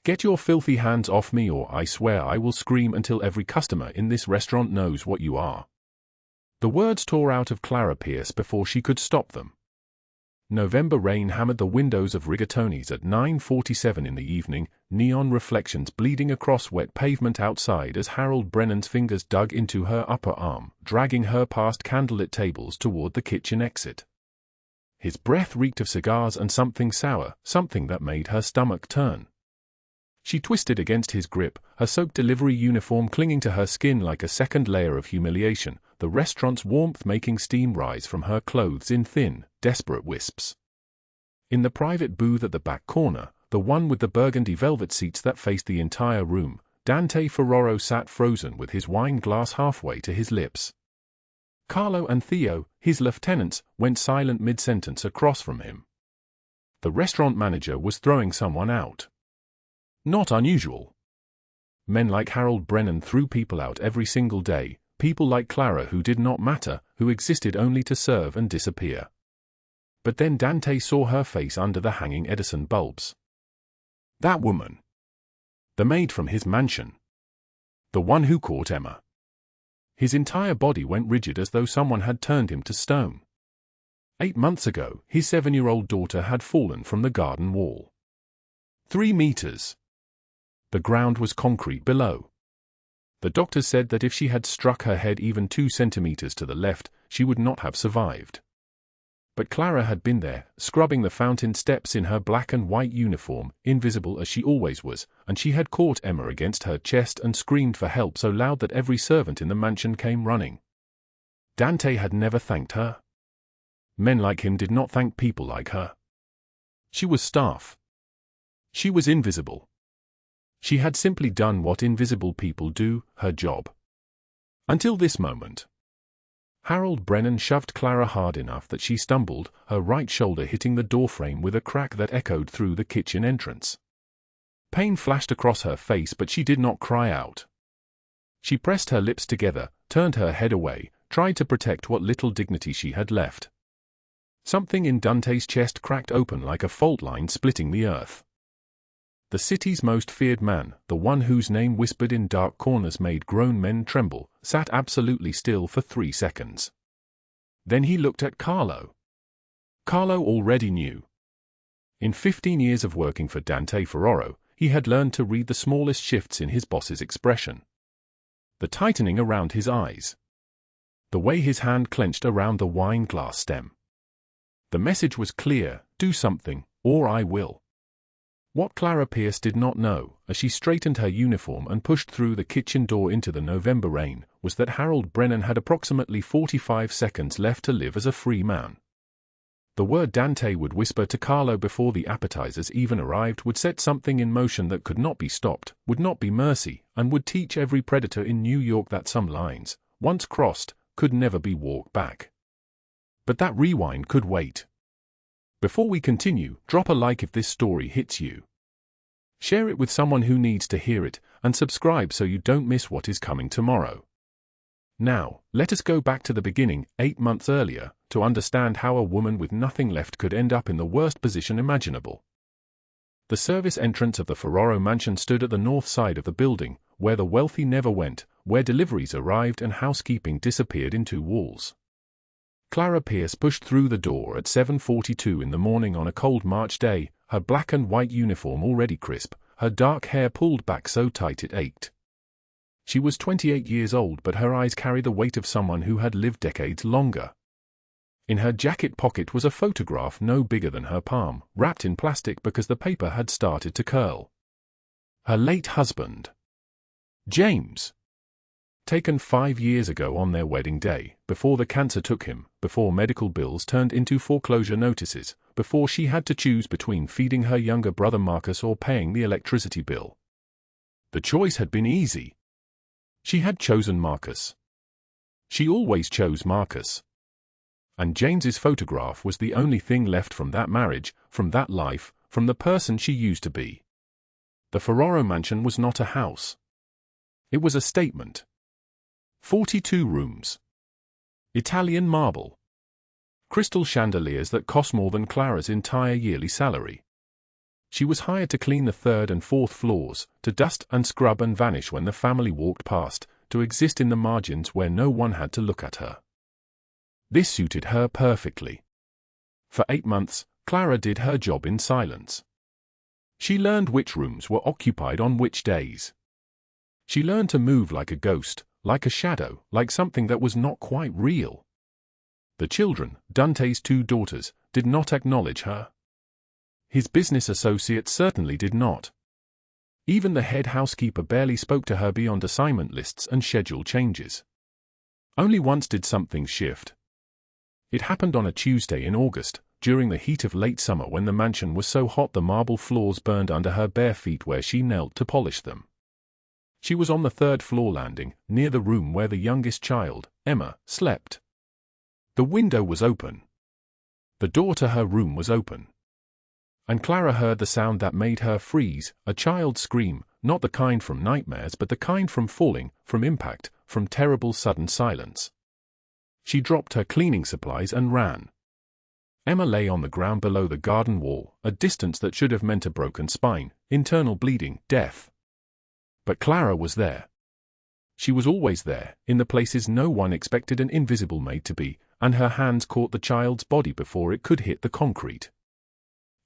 "Get your filthy hands off me, or I swear I will scream until every customer in this restaurant knows what you are." The words tore out of Clara Pierce before she could stop them. November rain hammered the windows of Rigatoni's at 9:47 in the evening, neon reflections bleeding across wet pavement outside as Harold Brennan's fingers dug into her upper arm, dragging her past candlelit tables toward the kitchen exit. His breath reeked of cigars and something sour, something that made her stomach turn. She twisted against his grip, her soaked delivery uniform clinging to her skin like a second layer of humiliation, the restaurant's warmth making steam rise from her clothes in thin, desperate wisps. In the private booth at the back corner, the one with the burgundy velvet seats that faced the entire room, Dante Ferraro sat frozen with his wine glass halfway to his lips. Carlo and Theo, his lieutenants, went silent mid-sentence across from him. The restaurant manager was throwing someone out. Not unusual. Men like Harold Brennan threw people out every single day, people like Clara who did not matter, who existed only to serve and disappear. But then Dante saw her face under the hanging Edison bulbs. That woman. The maid from his mansion. The one who caught Emma. His entire body went rigid as though someone had turned him to stone. 8 months ago, his 7-year-old daughter had fallen from the garden wall. 3 meters. The ground was concrete below. The doctors said that if she had struck her head even 2 centimeters to the left, she would not have survived. But Clara had been there, scrubbing the fountain steps in her black and white uniform, invisible as she always was, and she had caught Emma against her chest and screamed for help so loud that every servant in the mansion came running. Dante had never thanked her. Men like him did not thank people like her. She was staff. She was invisible. She had simply done what invisible people do, her job. Until this moment. Harold Brennan shoved Clara hard enough that she stumbled, her right shoulder hitting the doorframe with a crack that echoed through the kitchen entrance. Pain flashed across her face, but she did not cry out. She pressed her lips together, turned her head away, tried to protect what little dignity she had left. Something in Dante's chest cracked open like a fault line splitting the earth. The city's most feared man, the one whose name whispered in dark corners made grown men tremble, sat absolutely still for 3 seconds. Then he looked at Carlo. Carlo already knew. In 15 years of working for Dante Ferraro, he had learned to read the smallest shifts in his boss's expression. The tightening around his eyes. The way his hand clenched around the wine glass stem. The message was clear: do something, or I will. What Clara Pierce did not know, as she straightened her uniform and pushed through the kitchen door into the November rain, was that Harold Brennan had approximately 45 seconds left to live as a free man. The word Dante would whisper to Carlo before the appetizers even arrived would set something in motion that could not be stopped, would not be mercy, and would teach every predator in New York that some lines, once crossed, could never be walked back. But that rewind could wait. Before we continue, drop a like if this story hits you. Share it with someone who needs to hear it, and subscribe so you don't miss what is coming tomorrow. Now, let us go back to the beginning, 8 months earlier, to understand how a woman with nothing left could end up in the worst position imaginable. The service entrance of the Ferraro mansion stood at the north side of the building, where the wealthy never went, where deliveries arrived and housekeeping disappeared into walls. Clara Pierce pushed through the door at 7:42 in the morning on a cold March day, her black and white uniform already crisp, her dark hair pulled back so tight it ached. She was 28 years old, but her eyes carried the weight of someone who had lived decades longer. In her jacket pocket was a photograph no bigger than her palm, wrapped in plastic because the paper had started to curl. Her late husband, James. Taken 5 years ago on their wedding day, before the cancer took him, before medical bills turned into foreclosure notices, before she had to choose between feeding her younger brother Marcus or paying the electricity bill. The choice had been easy. She had chosen Marcus. She always chose Marcus. And James's photograph was the only thing left from that marriage, from that life, from the person she used to be. The Ferraro mansion was not a house. It was a statement. 42 rooms. Italian marble. Crystal chandeliers that cost more than Clara's entire yearly salary. She was hired to clean the third and fourth floors, to dust and scrub and vanish when the family walked past, to exist in the margins where no one had to look at her. This suited her perfectly. For 8 months, Clara did her job in silence. She learned which rooms were occupied on which days. She learned to move like a ghost, like a shadow, like something that was not quite real. The children, Dante's 2 daughters, did not acknowledge her. His business associates certainly did not. Even the head housekeeper barely spoke to her beyond assignment lists and schedule changes. Only once did something shift. It happened on a Tuesday in August, during the heat of late summer when the mansion was so hot the marble floors burned under her bare feet where she knelt to polish them. She was on the 3rd floor landing, near the room where the youngest child, Emma, slept. The window was open. The door to her room was open. And Clara heard the sound that made her freeze, a child's scream, not the kind from nightmares but the kind from falling, from impact, from terrible sudden silence. She dropped her cleaning supplies and ran. Emma lay on the ground below the garden wall, a distance that should have meant a broken spine, internal bleeding, death. But Clara was there. She was always there, in the places no one expected an invisible maid to be, and her hands caught the child's body before it could hit the concrete.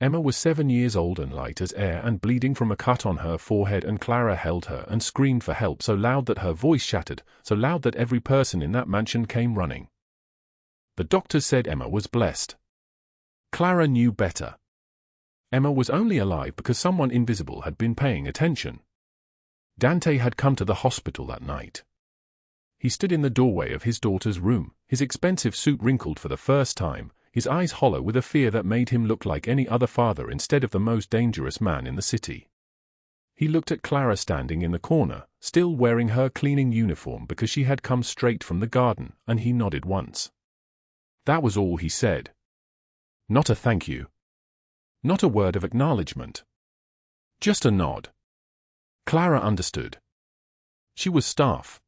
Emma was 7 years old and light as air and bleeding from a cut on her forehead, and Clara held her and screamed for help so loud that her voice shattered, so loud that every person in that mansion came running. The doctors said Emma was blessed. Clara knew better. Emma was only alive because someone invisible had been paying attention. Dante had come to the hospital that night. He stood in the doorway of his daughter's room, his expensive suit wrinkled for the first time, his eyes hollow with a fear that made him look like any other father instead of the most dangerous man in the city. He looked at Clara standing in the corner, still wearing her cleaning uniform because she had come straight from the garden, and he nodded once. That was all he said. Not a thank you. Not a word of acknowledgement. Just a nod. Clara understood. She was staff.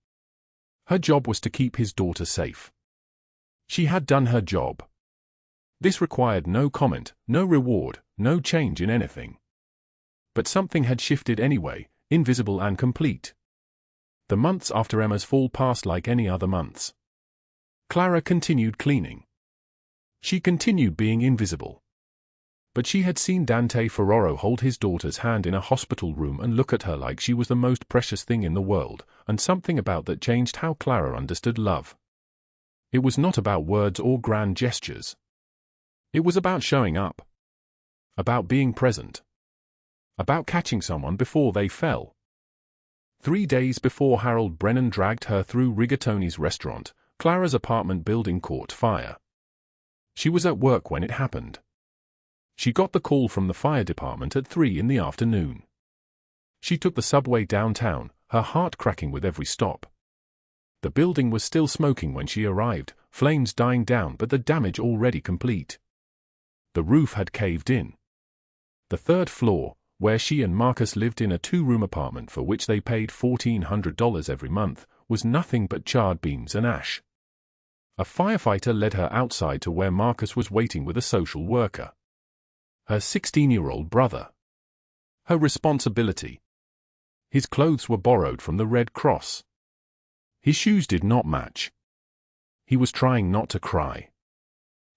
Her job was to keep his daughter safe. She had done her job. This required no comment, no reward, no change in anything. But something had shifted anyway, invisible and complete. The months after Emma's fall passed like any other months. Clara continued cleaning. She continued being invisible. But she had seen Dante Ferraro hold his daughter's hand in a hospital room and look at her like she was the most precious thing in the world, and something about that changed how Clara understood love. It was not about words or grand gestures. It was about showing up. About being present. About catching someone before they fell. 3 days before Harold Brennan dragged her through Rigatoni's restaurant, Clara's apartment building caught fire. She was at work when it happened. She got the call from the fire department at 3 in the afternoon. She took the subway downtown, her heart cracking with every stop. The building was still smoking when she arrived, flames dying down but the damage already complete. The roof had caved in. The 3rd floor, where she and Marcus lived in a 2-room apartment for which they paid $1,400 every month, was nothing but charred beams and ash. A firefighter led her outside to where Marcus was waiting with a social worker. Her 16-year-old brother. Her responsibility. His clothes were borrowed from the Red Cross. His shoes did not match. He was trying not to cry.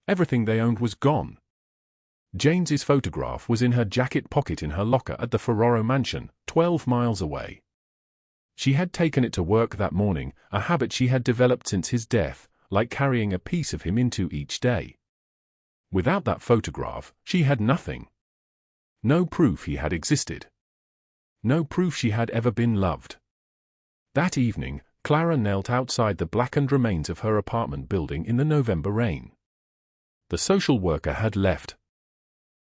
Everything they owned was gone. Jane's photograph was in her jacket pocket in her locker at the Ferraro mansion, 12 miles away. She had taken it to work that morning, a habit she had developed since his death, like carrying a piece of him into each day. Without that photograph, she had nothing. No proof he had existed. No proof she had ever been loved. That evening, Clara knelt outside the blackened remains of her apartment building in the November rain. The social worker had left.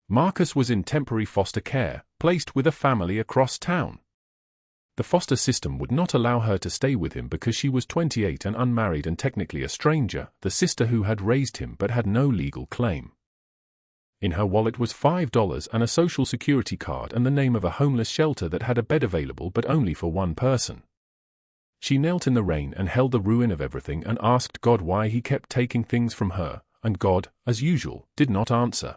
Marcus was in temporary foster care, placed with a family across town. The foster system would not allow her to stay with him because she was 28 and unmarried and technically a stranger, the sister who had raised him but had no legal claim. In her wallet was $5 and a social security card and the name of a homeless shelter that had a bed available but only for one person. She knelt in the rain and held the ruin of everything and asked God why he kept taking things from her, and God, as usual, did not answer.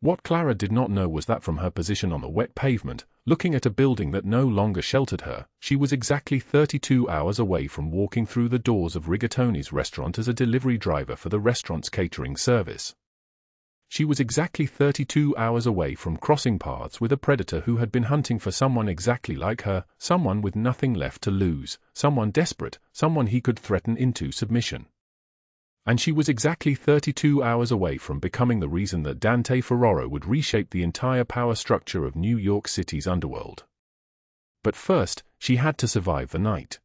What Clara did not know was that from her position on the wet pavement, looking at a building that no longer sheltered her, she was exactly 32 hours away from walking through the doors of Rigatone's restaurant as a delivery driver for the restaurant's catering service. She was exactly 32 hours away from crossing paths with a predator who had been hunting for someone exactly like her, someone with nothing left to lose, someone desperate, someone he could threaten into submission. And she was exactly 32 hours away from becoming the reason that Dante Ferraro would reshape the entire power structure of New York City's underworld. But first, she had to survive the night.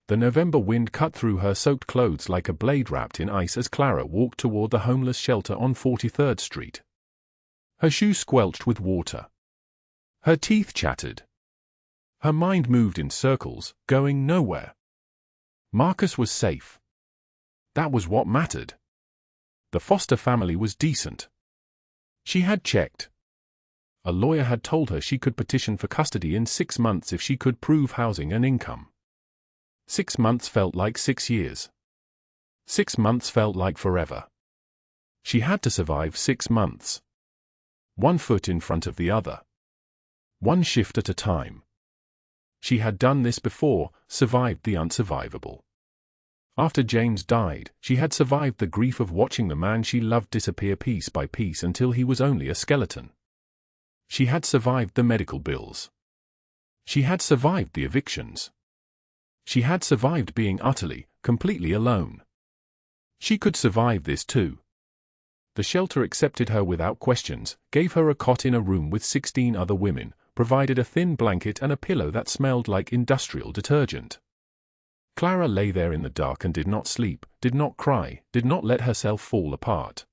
The November wind cut through her soaked clothes like a blade wrapped in ice as Clara walked toward the homeless shelter on 43rd Street. Her shoes squelched with water. Her teeth chattered. Her mind moved in circles, going nowhere. Marcus was safe. That was what mattered. The foster family was decent. She had checked. A lawyer had told her she could petition for custody in 6 months if she could prove housing and income. 6 months felt like 6 years. 6 months felt like forever. She had to survive 6 months. 1 foot in front of the other. 1 shift at a time. She had done this before, survived the unsurvivable. After James died, she had survived the grief of watching the man she loved disappear piece by piece until he was only a skeleton. She had survived the medical bills. She had survived the evictions. She had survived being utterly, completely alone. She could survive this too. The shelter accepted her without questions, gave her a cot in a room with 16 other women, provided a thin blanket and a pillow that smelled like industrial detergent. Clara lay there in the dark and did not sleep, did not cry, did not let herself fall apart.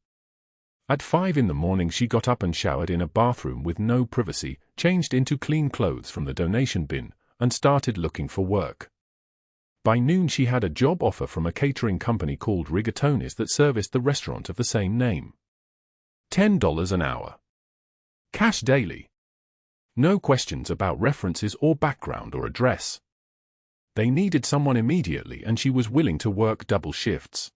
At 5 in the morning she got up and showered in a bathroom with no privacy, changed into clean clothes from the donation bin, and started looking for work. By noon she had a job offer from a catering company called Rigatone's that serviced the restaurant of the same name. $10 an hour. Cash daily. No questions about references or background or address. They needed someone immediately and she was willing to work double shifts.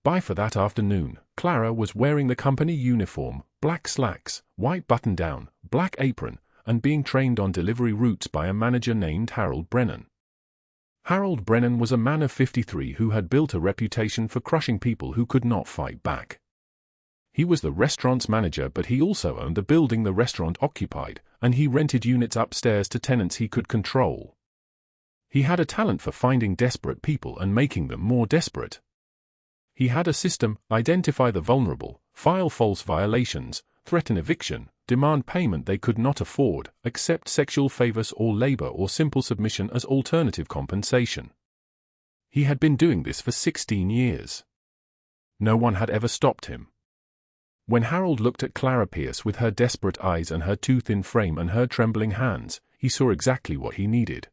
By for that afternoon, Clara was wearing the company uniform, black slacks, white button-down, black apron, and being trained on delivery routes by a manager named Harold Brennan. Harold Brennan was a man of 53 who had built a reputation for crushing people who could not fight back. He was the restaurant's manager, but he also owned the building the restaurant occupied, and he rented units upstairs to tenants he could control. He had a talent for finding desperate people and making them more desperate. He had a system: identify the vulnerable, file false violations, threaten eviction, demand payment they could not afford, accept sexual favors or labor or simple submission as alternative compensation. He had been doing this for 16 years. No one had ever stopped him. When Harold looked at Clara Pierce with her desperate eyes and her too thin frame and her trembling hands, he saw exactly what he needed.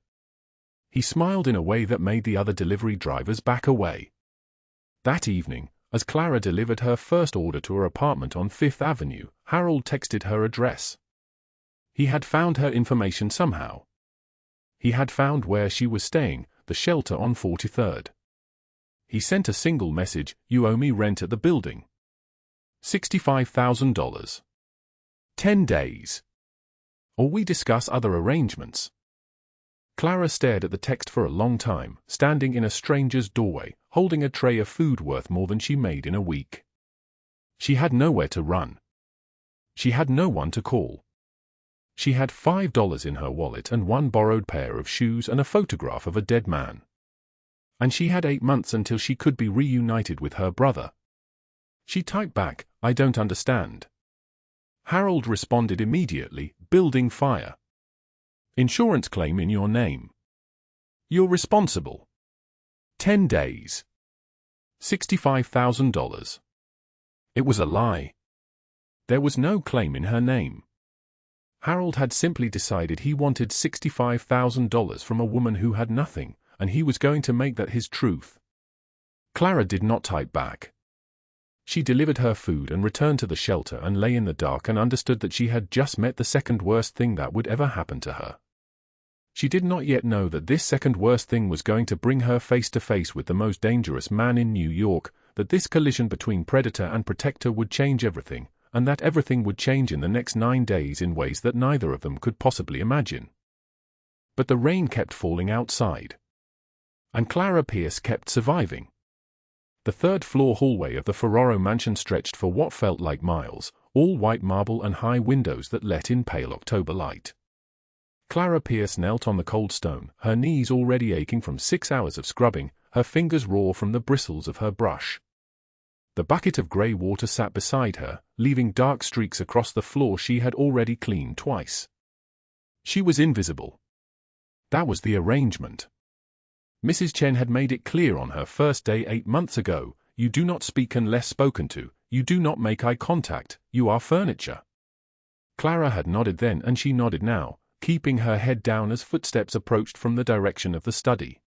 He smiled in a way that made the other delivery drivers back away. That evening, as Clara delivered her first order to her apartment on 5th Avenue, Harold texted her address. He had found her information somehow. He had found where she was staying, the shelter on 43rd. He sent a single message: "You owe me rent at the building. $65,000. 10 days. Or we discuss other arrangements." Clara stared at the text for a long time, standing in a stranger's doorway, holding a tray of food worth more than she made in a week. She had nowhere to run. She had no one to call. She had $5 in her wallet and 1 borrowed pair of shoes and a photograph of a dead man. And she had 8 months until she could be reunited with her brother. She typed back, "I don't understand." Harold responded immediately, "Building fire. Insurance claim in your name. You're responsible. 10 days. $65,000. It was a lie. There was no claim in her name. Harold had simply decided he wanted $65,000 from a woman who had nothing, and he was going to make that his truth. Clara did not type back. She delivered her food and returned to the shelter and lay in the dark and understood that she had just met the second worst thing that would ever happen to her. She did not yet know that this second worst thing was going to bring her face to face with the most dangerous man in New York, that this collision between predator and protector would change everything, and that everything would change in the next 9 days in ways that neither of them could possibly imagine. But the rain kept falling outside. And Clara Pierce kept surviving. The third-floor hallway of the Ferraro mansion stretched for what felt like miles, all white marble and high windows that let in pale October light. Clara Pierce knelt on the cold stone, her knees already aching from 6 hours of scrubbing, her fingers raw from the bristles of her brush. The bucket of grey water sat beside her, leaving dark streaks across the floor she had already cleaned twice. She was invisible. That was the arrangement. Mrs. Chen had made it clear on her first day 8 months ago, you do not speak unless spoken to, you do not make eye contact, you are furniture. Clara had nodded then and she nodded now, keeping her head down as footsteps approached from the direction of the study.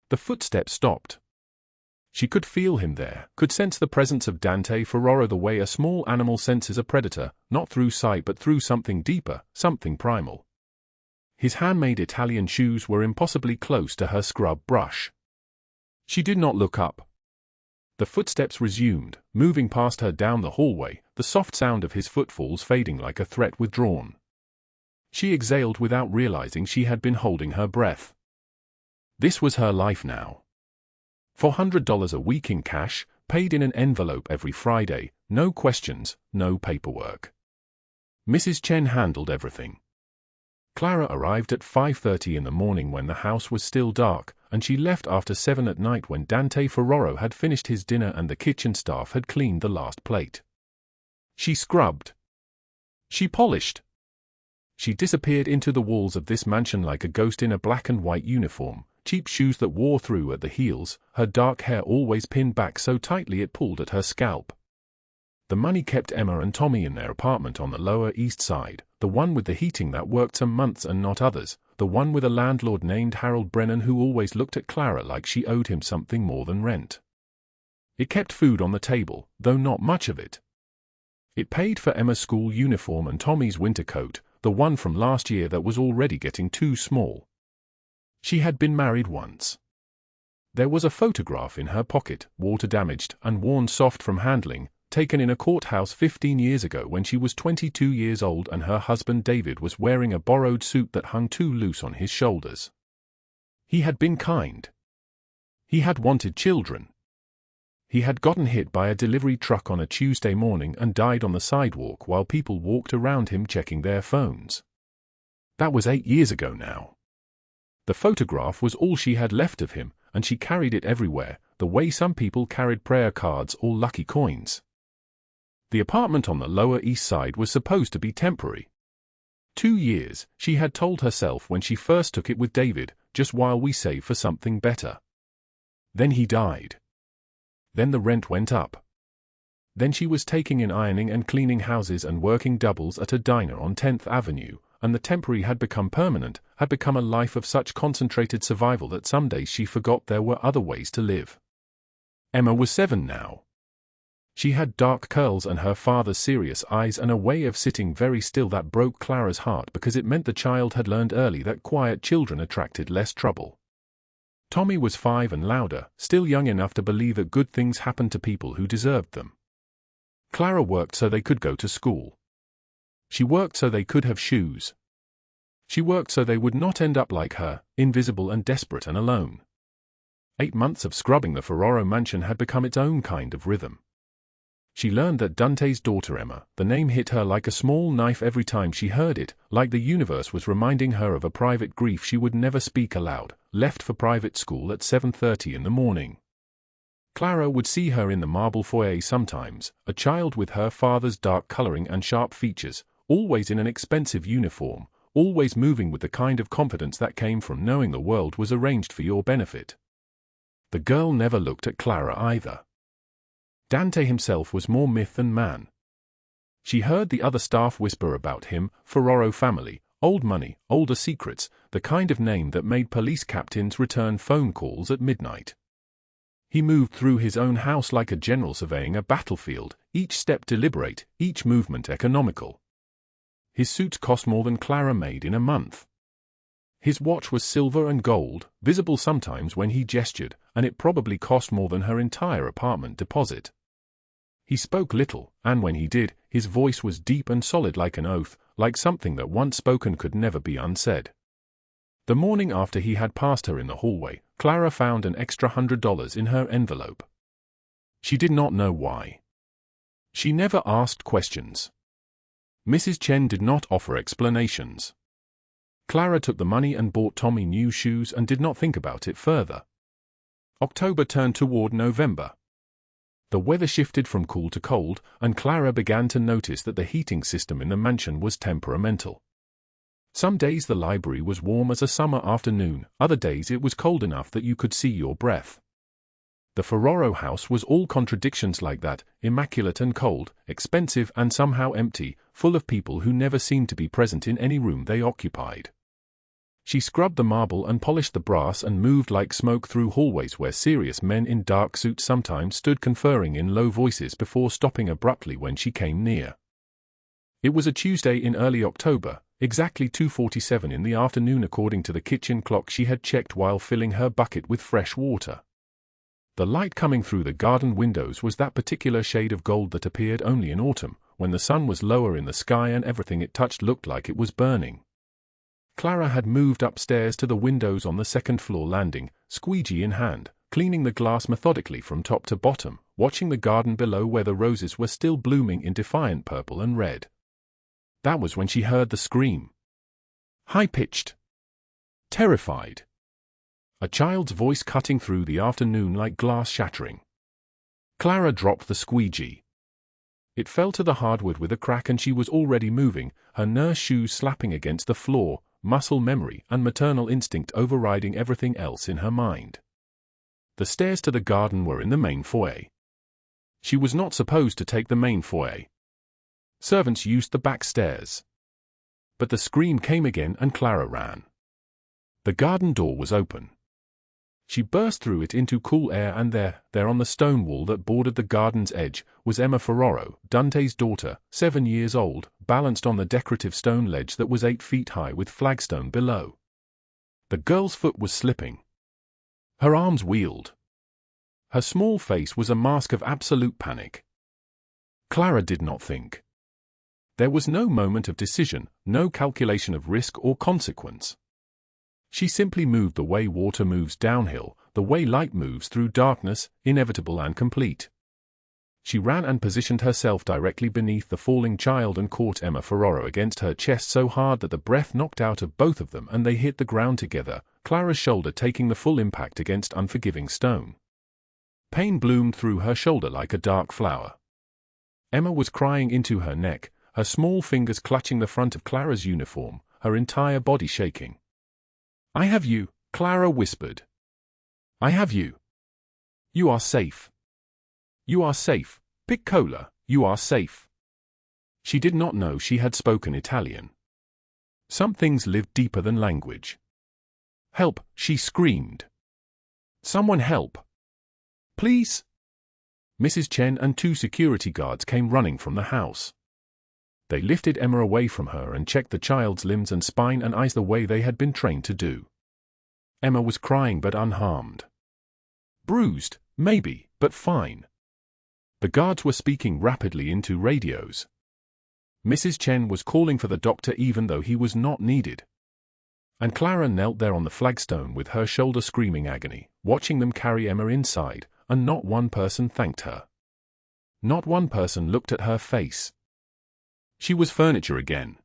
The footsteps stopped. She could feel him there, could sense the presence of Dante Ferraro the way a small animal senses a predator, not through sight but through something deeper, something primal. His handmade Italian shoes were impossibly close to her scrub brush. She did not look up. The footsteps resumed, moving past her down the hallway, the soft sound of his footfalls fading like a threat withdrawn. She exhaled without realizing she had been holding her breath. This was her life now. $400 a week in cash, paid in an envelope every Friday, no questions, no paperwork. Mrs. Chen handled everything. Clara arrived at 5:30 in the morning when the house was still dark, and she left after 7 at night when Dante Ferraro had finished his dinner and the kitchen staff had cleaned the last plate. She scrubbed. She polished. She disappeared into the walls of this mansion like a ghost in a black and white uniform, cheap shoes that wore through at the heels, her dark hair always pinned back so tightly it pulled at her scalp. The money kept Emma and Tommy in their apartment on the Lower East Side, the one with the heating that worked some months and not others, the one with a landlord named Harold Brennan who always looked at Clara like she owed him something more than rent. It kept food on the table, though not much of it. It paid for Emma's school uniform and Tommy's winter coat, the one from last year that was already getting too small. She had been married once. There was a photograph in her pocket, water-damaged and worn soft from handling, taken in a courthouse 15 years ago when she was 22 years old and her husband David was wearing a borrowed suit that hung too loose on his shoulders. He had been kind. He had wanted children. He had gotten hit by a delivery truck on a Tuesday morning and died on the sidewalk while people walked around him checking their phones. That was 8 years ago now. The photograph was all she had left of him, and she carried it everywhere, the way some people carried prayer cards or lucky coins. The apartment on the Lower East Side was supposed to be temporary. 2 years, she had told herself when she first took it with David, just while we save for something better. Then he died. Then the rent went up. Then she was taking in ironing and cleaning houses and working doubles at a diner on 10th Avenue, and the temporary had become permanent, had become a life of such concentrated survival that some days she forgot there were other ways to live. Emma was 7 now. She had dark curls and her father's serious eyes and a way of sitting very still that broke Clara's heart because it meant the child had learned early that quiet children attracted less trouble. Tommy was 5 and louder, still young enough to believe that good things happened to people who deserved them. Clara worked so they could go to school. She worked so they could have shoes. She worked so they would not end up like her, invisible and desperate and alone. 8 months of scrubbing the Ferraro mansion had become its own kind of rhythm. She learned that Dante's daughter Emma, the name hit her like a small knife every time she heard it, like the universe was reminding her of a private grief she would never speak aloud, left for private school at 7:30 in the morning. Clara would see her in the marble foyer sometimes, a child with her father's dark coloring and sharp features, always in an expensive uniform, always moving with the kind of confidence that came from knowing the world was arranged for your benefit. The girl never looked at Clara either. Dante himself was more myth than man. She heard the other staff whisper about him, Ferraro family, old money, older secrets, the kind of name that made police captains return phone calls at midnight. He moved through his own house like a general surveying a battlefield, each step deliberate, each movement economical. His suits cost more than Clara made in a month. His watch was silver and gold, visible sometimes when he gestured, and it probably cost more than her entire apartment deposit. He spoke little, and when he did, his His voice was deep and solid like an oath, like something that once spoken could never be unsaid. The morning after he had passed her in the hallway, Clara found an extra $100 in her envelope. She did not know why. She never asked questions. Mrs. Chen did not offer explanations. Clara took the money and bought Tommy new shoes and did not think about it further. October turned toward November. The weather shifted from cool to cold, and Clara began to notice that the heating system in the mansion was temperamental. Some days the library was warm as a summer afternoon, other days it was cold enough that you could see your breath. The Ferraro house was all contradictions like that, immaculate and cold, expensive and somehow empty, full of people who never seemed to be present in any room they occupied. She scrubbed the marble and polished the brass and moved like smoke through hallways where serious men in dark suits sometimes stood conferring in low voices before stopping abruptly when she came near. It was a Tuesday in early October, exactly 2:47 in the afternoon according to the kitchen clock she had checked while filling her bucket with fresh water. The light coming through the garden windows was that particular shade of gold that appeared only in autumn, when the sun was lower in the sky and everything it touched looked like it was burning. Clara had moved upstairs to the windows on the second-floor landing, squeegee in hand, cleaning the glass methodically from top to bottom, watching the garden below where the roses were still blooming in defiant purple and red. That was when she heard the scream. High-pitched. Terrified. A child's voice cutting through the afternoon like glass shattering. Clara dropped the squeegee. It fell to the hardwood with a crack and she was already moving, her nurse shoes slapping against the floor, muscle memory and maternal instinct overriding everything else in her mind. The stairs to the garden were in the main foyer. She was not supposed to take the main foyer. Servants used the back stairs. But the scream came again and Clara ran. The garden door was open. She burst through it into cool air and there on the stone wall that bordered the garden's edge, was Emma Ferraro, Dante's daughter, 7 years old, balanced on the decorative stone ledge that was 8 feet high with flagstone below. The girl's foot was slipping. Her arms wheeled. Her small face was a mask of absolute panic. Clara did not think. There was no moment of decision, no calculation of risk or consequence. She simply moved the way water moves downhill, the way light moves through darkness, inevitable and complete. She ran and positioned herself directly beneath the falling child and caught Emma Ferraro against her chest so hard that the breath knocked out of both of them and they hit the ground together, Clara's shoulder taking the full impact against unforgiving stone. Pain bloomed through her shoulder like a dark flower. Emma was crying into her neck, her small fingers clutching the front of Clara's uniform, her entire body shaking. "I have you," Clara whispered. "I have you. You are safe. You are safe, Piccola, you are safe." She did not know she had spoken Italian. Some things lived deeper than language. "Help," she screamed. "Someone help. Please." Mrs. Chen and 2 security guards came running from the house. They lifted Emma away from her and checked the child's limbs and spine and eyes the way they had been trained to do. Emma was crying but unharmed. Bruised, maybe, but fine. The guards were speaking rapidly into radios. Mrs. Chen was calling for the doctor even though he was not needed. And Clara knelt there on the flagstone with her shoulder screaming agony, watching them carry Emma inside, and not one person thanked her. Not one person looked at her face. She was furniture again.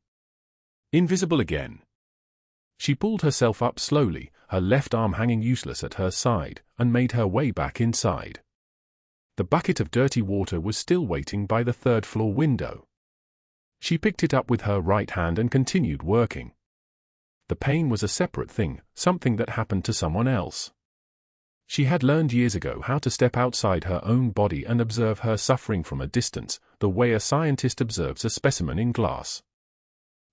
Invisible again. She pulled herself up slowly, her left arm hanging useless at her side, and made her way back inside. The bucket of dirty water was still waiting by the 3rd-floor window. She picked it up with her right hand and continued working. The pain was a separate thing, something that happened to someone else. She had learned years ago how to step outside her own body and observe her suffering from a distance, the way a scientist observes a specimen in glass.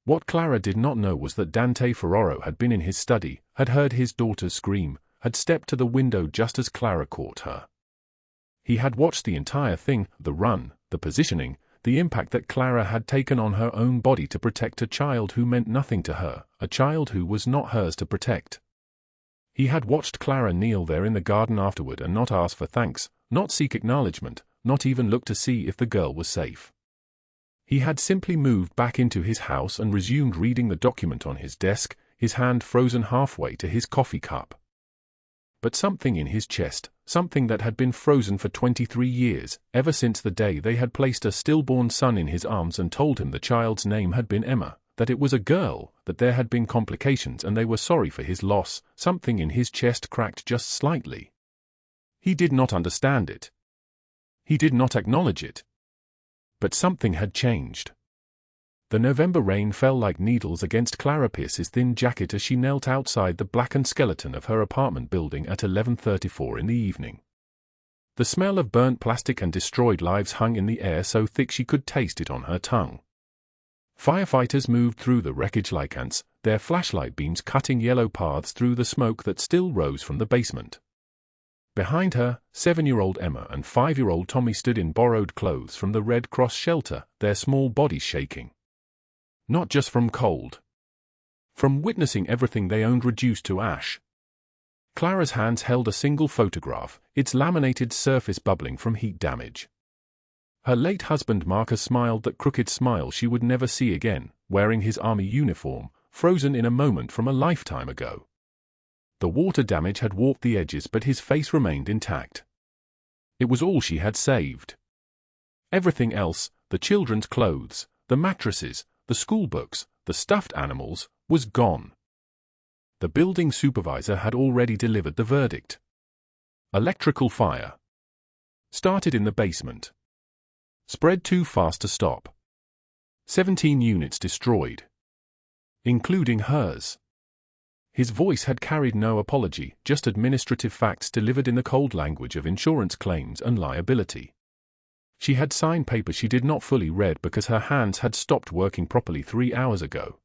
What Clara did not know was that Dante Ferraro had been in his study, had heard his daughter scream, had stepped to the window just as Clara caught her. He had watched the entire thing, the run, the positioning, the impact that Clara had taken on her own body to protect a child who meant nothing to her, a child who was not hers to protect. He had watched Clara kneel there in the garden afterward and not ask for thanks, not seek acknowledgement, not even look to see if the girl was safe. He had simply moved back into his house and resumed reading the document on his desk, his hand frozen halfway to his coffee cup. But something in his chest, something that had been frozen for 23 years, ever since the day they had placed a stillborn son in his arms and told him the child's name had been Emma, that it was a girl, that there had been complications and they were sorry for his loss, something in his chest cracked just slightly. He did not understand it. He did not acknowledge it. But something had changed. The November rain fell like needles against Clara Pierce's thin jacket as she knelt outside the blackened skeleton of her apartment building at 11:34 in the evening. The smell of burnt plastic and destroyed lives hung in the air so thick she could taste it on her tongue. Firefighters moved through the wreckage like ants, their flashlight beams cutting yellow paths through the smoke that still rose from the basement. Behind her, 7-year-old Emma and 5-year-old Tommy stood in borrowed clothes from the Red Cross shelter, their small bodies shaking. Not just from cold. From witnessing everything they owned reduced to ash. Clara's hands held a single photograph, its laminated surface bubbling from heat damage. Her late husband Marcus smiled that crooked smile she would never see again, wearing his army uniform, frozen in a moment from a lifetime ago. The water damage had warped the edges but his face remained intact. It was all she had saved. Everything else, the children's clothes, the mattresses, the school books, the stuffed animals, was gone. The building supervisor had already delivered the verdict. Electrical fire. Started in the basement. Spread too fast to stop. 17 units destroyed. Including hers. His voice had carried no apology, just administrative facts delivered in the cold language of insurance claims and liability. She had signed papers she did not fully read because her hands had stopped working properly 3 hours ago.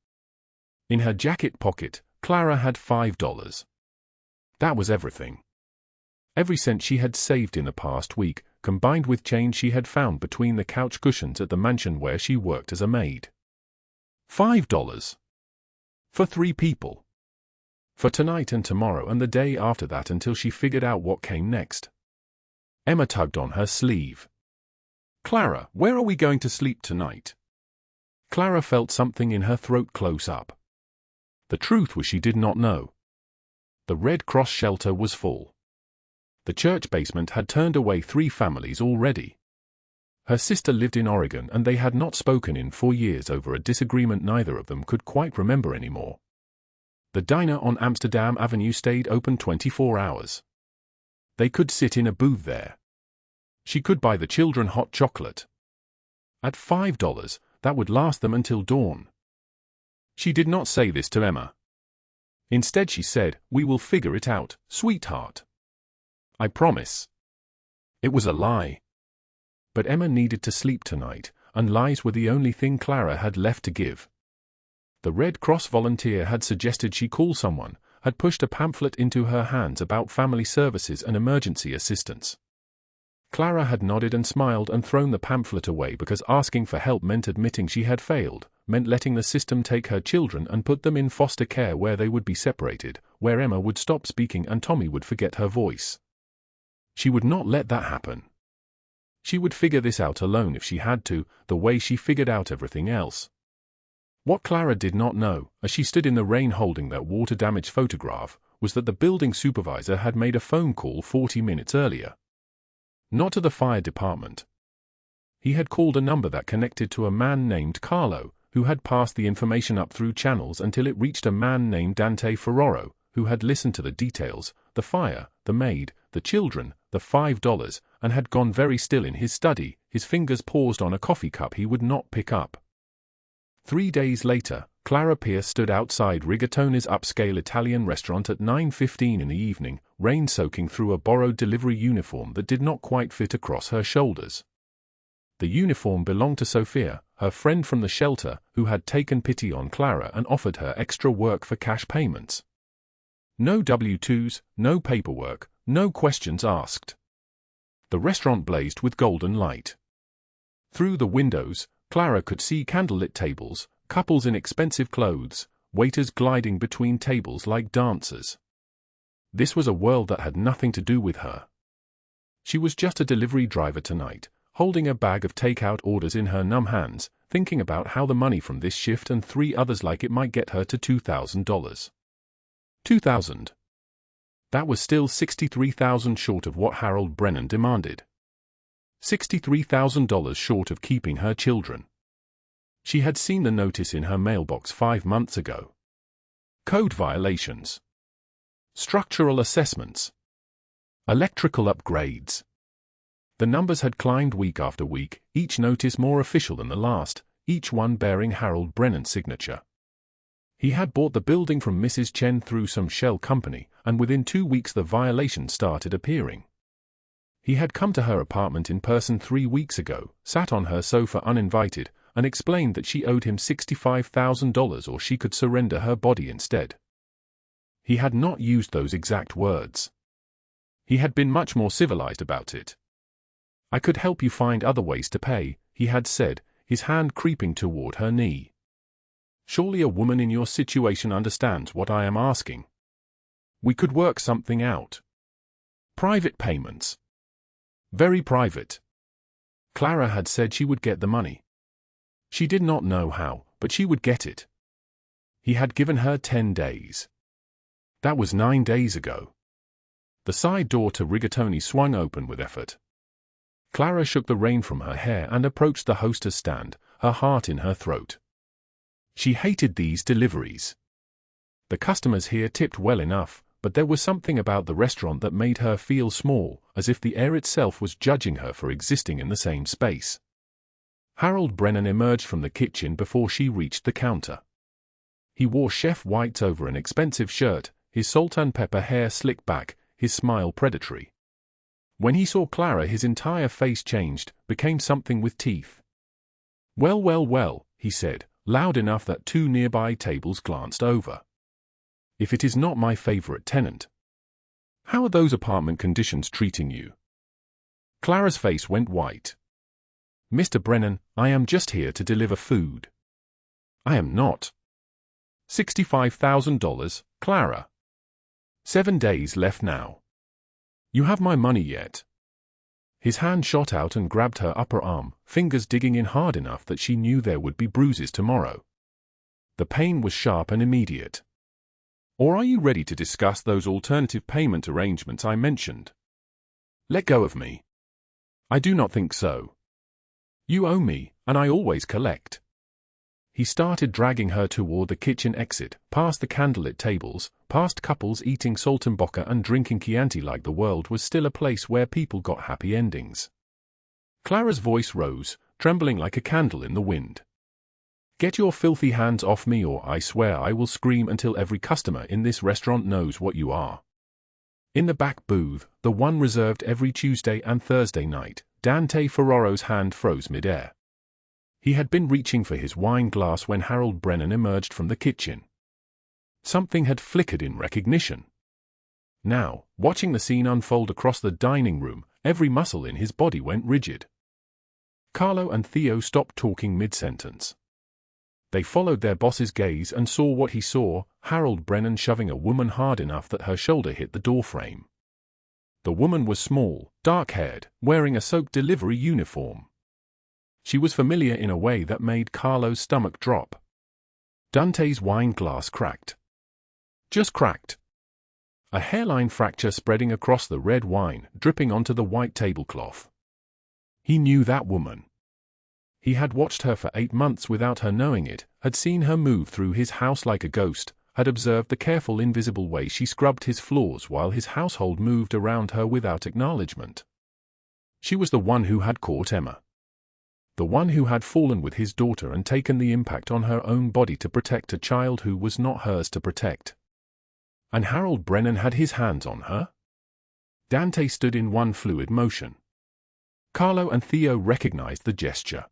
In her jacket pocket, Clara had $5. That was everything. Every cent she had saved in the past week, combined with change she had found between the couch cushions at the mansion where she worked as a maid. $5. For 3 people. For tonight and tomorrow and the day after that until she figured out what came next. Emma tugged on her sleeve. "Clara, where are we going to sleep tonight?" Clara felt something in her throat close up. The truth was she did not know. The Red Cross shelter was full. The church basement had turned away 3 families already. Her sister lived in Oregon and they had not spoken in 4 years over a disagreement neither of them could quite remember anymore. The diner on Amsterdam Avenue stayed open 24 hours. They could sit in a booth there. She could buy the children hot chocolate. At $5, that would last them until dawn. She did not say this to Emma. Instead she said, "We will figure it out, sweetheart. I promise." It was a lie. But Emma needed to sleep tonight, and lies were the only thing Clara had left to give. The Red Cross volunteer had suggested she call someone, had pushed a pamphlet into her hands about family services and emergency assistance. Clara had nodded and smiled and thrown the pamphlet away because asking for help meant admitting she had failed, meant letting the system take her children and put them in foster care where they would be separated, where Emma would stop speaking and Tommy would forget her voice. She would not let that happen. She would figure this out alone if she had to, the way she figured out everything else. What Clara did not know, as she stood in the rain holding that water-damaged photograph, was that the building supervisor had made a phone call 40 minutes earlier. Not to the fire department. He had called a number that connected to a man named Carlo, who had passed the information up through channels until it reached a man named Dante Ferraro, who had listened to the details, the fire, the maid, the children, the $5, and had gone very still in his study, his fingers paused on a coffee cup he would not pick up. 3 days later, Clara Pierce stood outside Rigatone's upscale Italian restaurant at 9:15 in the evening, rain soaking through a borrowed delivery uniform that did not quite fit across her shoulders. The uniform belonged to Sophia, her friend from the shelter, who had taken pity on Clara and offered her extra work for cash payments. No W-2s, no paperwork, no questions asked. The restaurant blazed with golden light. Through the windows, Clara could see candlelit tables, couples in expensive clothes, waiters gliding between tables like dancers. This was a world that had nothing to do with her. She was just a delivery driver tonight, holding a bag of takeout orders in her numb hands, thinking about how the money from this shift and 3 others like it might get her to $2,000. $2,000. That was still $63,000 short of what Harold Brennan demanded. $63,000 short of keeping her children. She had seen the notice in her mailbox 5 months ago. Code violations. Structural assessments. Electrical upgrades. The numbers had climbed week after week, each notice more official than the last, each one bearing Harold Brennan's signature. He had bought the building from Mrs. Chen through some shell company, and within 2 weeks the violations started appearing. He had come to her apartment in person 3 weeks ago, sat on her sofa uninvited, and explained that she owed him $65,000 or she could surrender her body instead. He had not used those exact words. He had been much more civilized about it. "I could help you find other ways to pay," he had said, his hand creeping toward her knee. "Surely a woman in your situation understands what I am asking. We could work something out. Private payments. Very private." Clara had said she would get the money. She did not know how, but she would get it. He had given her 10 days. That was 9 days ago. The side door to rigatoni swung open with effort. Clara shook the rain from her hair and approached the hostess stand, her heart in her throat. She hated these deliveries. The customers here tipped well enough, but there was something about the restaurant that made her feel small, as if the air itself was judging her for existing in the same space. Harold Brennan emerged from the kitchen before she reached the counter. He wore chef whites over an expensive shirt, his salt and pepper hair slicked back, his smile predatory. When he saw Clara, his entire face changed, became something with teeth. "Well, well, well," he said, loud enough that 2 nearby tables glanced over. "If it is not my favorite tenant. How are those apartment conditions treating you?" Clara's face went white. "Mr. Brennan, I am just here to deliver food." "I am not." $65,000, Clara. 7 days left now. "You have my money yet?" His hand shot out and grabbed her upper arm, fingers digging in hard enough that she knew there would be bruises tomorrow. The pain was sharp and immediate. "Or are you ready to discuss those alternative payment arrangements I mentioned?" "Let go of me." "I do not think so. You owe me, and I always collect." He started dragging her toward the kitchen exit, past the candlelit tables, past couples eating saltimbocca and drinking Chianti like the world was still a place where people got happy endings. Clara's voice rose, trembling like a candle in the wind. "Get your filthy hands off me or I swear I will scream until every customer in this restaurant knows what you are." In the back booth, the one reserved every Tuesday and Thursday night, Dante Ferraro's hand froze midair. He had been reaching for his wine glass when Harold Brennan emerged from the kitchen. Something had flickered in recognition. Now, watching the scene unfold across the dining room, every muscle in his body went rigid. Carlo and Theo stopped talking mid-sentence. They followed their boss's gaze and saw what he saw, Harold Brennan shoving a woman hard enough that her shoulder hit the doorframe. The woman was small, dark-haired, wearing a soaked delivery uniform. She was familiar in a way that made Carlo's stomach drop. Dante's wine glass cracked. Just cracked. A hairline fracture spreading across the red wine, dripping onto the white tablecloth. He knew that woman. He had watched her for 8 months without her knowing it, had seen her move through his house like a ghost, had observed the careful invisible way she scrubbed his floors while his household moved around her without acknowledgement. She was the one who had caught Emma. The one who had fallen with his daughter and taken the impact on her own body to protect a child who was not hers to protect. And Harold Brennan had his hands on her? Dante stood in one fluid motion. Carlo and Theo recognized the gesture.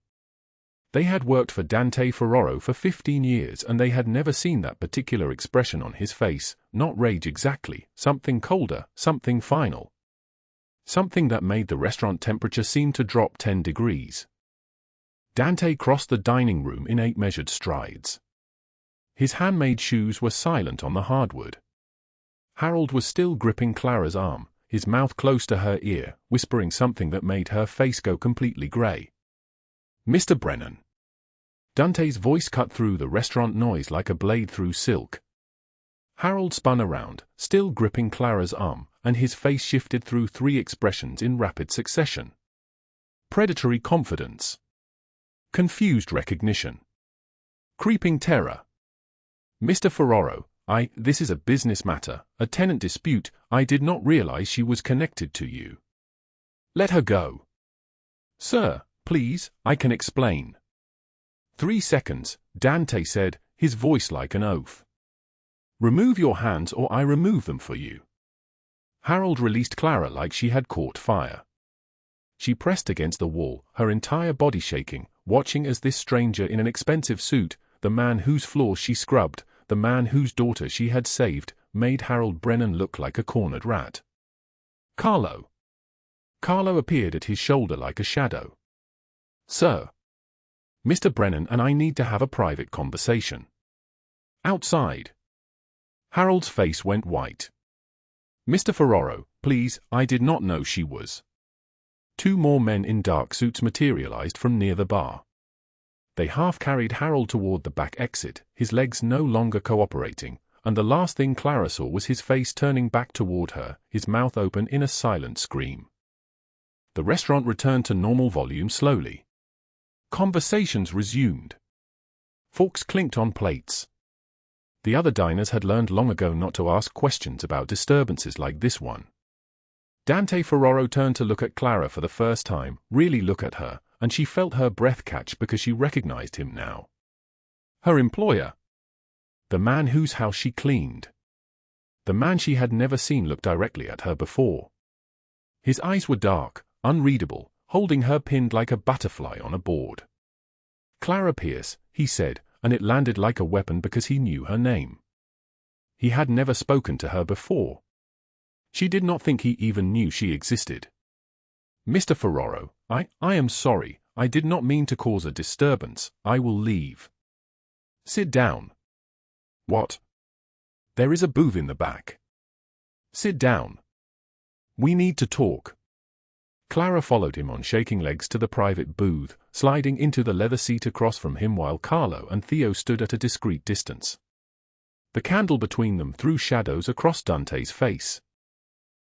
They had worked for Dante Ferraro for 15 years and they had never seen that particular expression on his face, not rage exactly, something colder, something final. Something that made the restaurant temperature seem to drop 10 degrees. Dante crossed the dining room in 8 measured strides. His handmade shoes were silent on the hardwood. Harold was still gripping Clara's arm, his mouth close to her ear, whispering something that made her face go completely grey. "Mr. Brennan." Dante's voice cut through the restaurant noise like a blade through silk. Harold spun around, still gripping Clara's arm, and his face shifted through three expressions in rapid succession. Predatory confidence. Confused recognition. Creeping terror. Mr. Ferraro, this is a business matter, a tenant dispute. I did not realize she was connected to you. Let her go. Sir, please, I can explain. 3 seconds, Dante said, his voice like an oath. Remove your hands or I remove them for you. Harold released Clara like she had caught fire. She pressed against the wall, her entire body shaking, watching as this stranger in an expensive suit, the man whose floors she scrubbed, the man whose daughter she had saved, made Harold Brennan look like a cornered rat. Carlo. Carlo appeared at his shoulder like a shadow. Sir. Mr. Brennan and I need to have a private conversation. Outside. Harold's face went white. Mr. Ferraro, please, I did not know she was. 2 more men in dark suits materialized from near the bar. They half-carried Harold toward the back exit, his legs no longer cooperating, and the last thing Clara saw was his face turning back toward her, his mouth open in a silent scream. The restaurant returned to normal volume slowly. Conversations resumed. Forks clinked on plates. The other diners had learned long ago not to ask questions about disturbances like this one. Dante Ferraro turned to look at Clara for the first time, really look at her, and she felt her breath catch because she recognized him now. Her employer. The man whose house she cleaned. The man she had never seen look directly at her before. His eyes were dark, unreadable, holding her pinned like a butterfly on a board. Clara Pierce, he said, and it landed like a weapon because he knew her name. He had never spoken to her before. She did not think he even knew she existed. Mr. Ferraro, I am sorry, I did not mean to cause a disturbance, I will leave. Sit down. What? There is a booth in the back. Sit down. We need to talk. Clara followed him on shaking legs to the private booth, sliding into the leather seat across from him while Carlo and Theo stood at a discreet distance. The candle between them threw shadows across Dante's face.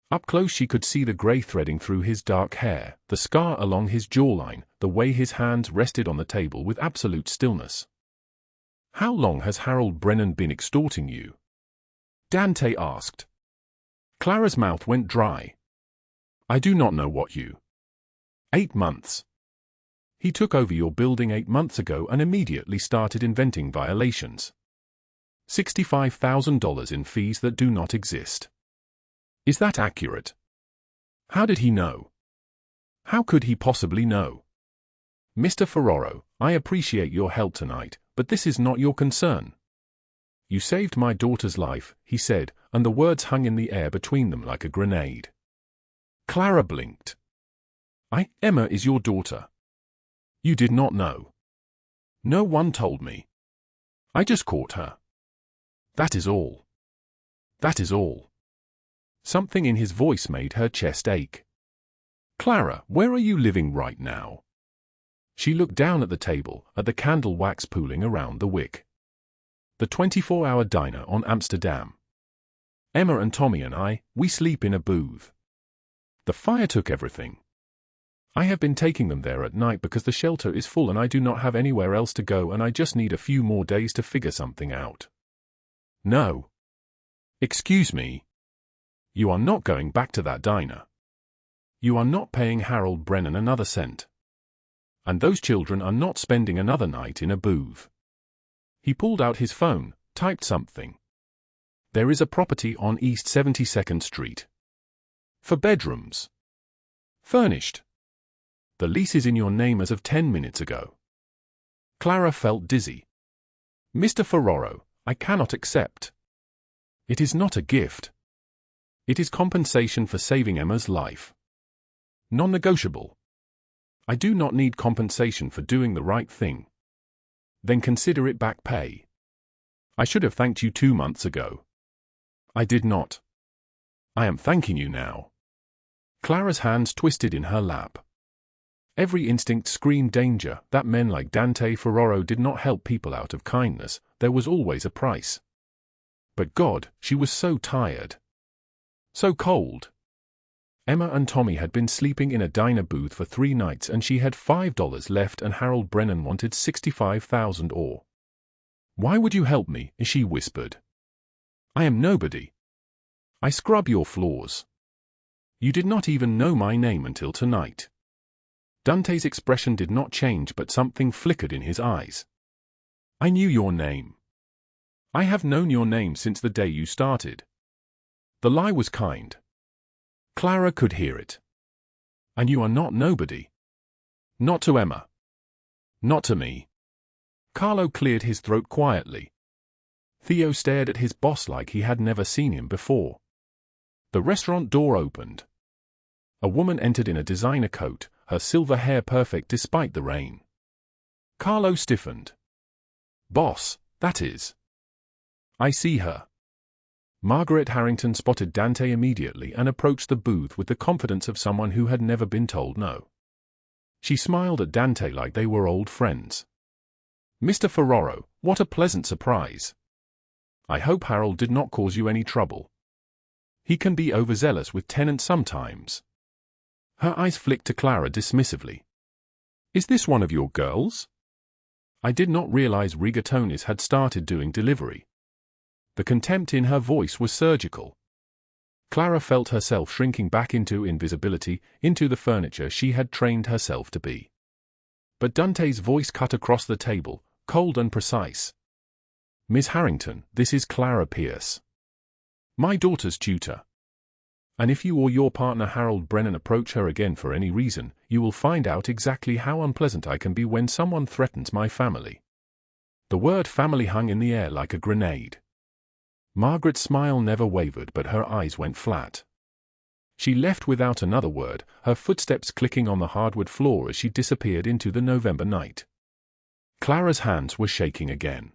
Up close she could see the grey threading through his dark hair, the scar along his jawline, the way his hands rested on the table with absolute stillness. How long has Harold Brennan been extorting you? Dante asked. Clara's mouth went dry. I do not know what you. 8 months. He took over your building 8 months ago and immediately started inventing violations. $65,000 in fees that do not exist. Is that accurate? How did he know? How could he possibly know? Mr. Ferraro, I appreciate your help tonight, but this is not your concern. You saved my daughter's life, he said, and the words hung in the air between them like a grenade. Clara blinked. Emma is your daughter. You did not know. No one told me. I just caught her. That is all. That is all. Something in his voice made her chest ache. Clara, where are you living right now? She looked down at the table, at the candle wax pooling around the wick. The 24-hour diner on Amsterdam. Emma and Tommy and I, we sleep in a booth. The fire took everything. I have been taking them there at night because the shelter is full and I do not have anywhere else to go and I just need a few more days to figure something out. No. Excuse me. You are not going back to that diner. You are not paying Harold Brennan another cent. And those children are not spending another night in a booth. He pulled out his phone, typed something. There is a property on East 72nd Street. For bedrooms. Furnished. The lease is in your name as of 10 minutes ago. Clara felt dizzy. Mr. Ferraro, I cannot accept. It is not a gift. It is compensation for saving Emma's life. Non-negotiable. I do not need compensation for doing the right thing. Then consider it back pay. I should have thanked you 2 months ago. I did not. I am thanking you now. Clara's hands twisted in her lap. Every instinct screamed danger, that men like Dante Ferraro did not help people out of kindness, there was always a price. But God, she was so tired. So cold. Emma and Tommy had been sleeping in a diner booth for 3 nights and she had $5 left and Harold Brennan wanted $65,000 or. "Why would you help me?" she whispered. "I am nobody. I scrub your floors. You did not even know my name until tonight." Dante's expression did not change but something flickered in his eyes. "I knew your name. I have known your name since the day you started." The lie was kind. Clara could hear it. "And you are not nobody. Not to Emma. Not to me." Carlo cleared his throat quietly. Theo stared at his boss like he had never seen him before. The restaurant door opened. A woman entered in a designer coat, her silver hair perfect despite the rain. Carlo stiffened. "Boss, that is. I see her." Margaret Harrington spotted Dante immediately and approached the booth with the confidence of someone who had never been told no. She smiled at Dante like they were old friends. "Mr. Ferraro, what a pleasant surprise. I hope Harold did not cause you any trouble. He can be overzealous with tenants sometimes." Her eyes flicked to Clara dismissively. "Is this one of your girls? I did not realize Rigatonis had started doing delivery." The contempt in her voice was surgical. Clara felt herself shrinking back into invisibility, into the furniture she had trained herself to be. But Dante's voice cut across the table, cold and precise. "Miss Harrington, this is Clara Pierce. My daughter's tutor. And if you or your partner Harold Brennan approach her again for any reason, you will find out exactly how unpleasant I can be when someone threatens my family." The word family hung in the air like a grenade. Margaret's smile never wavered but her eyes went flat. She left without another word, her footsteps clicking on the hardwood floor as she disappeared into the November night. Clara's hands were shaking again.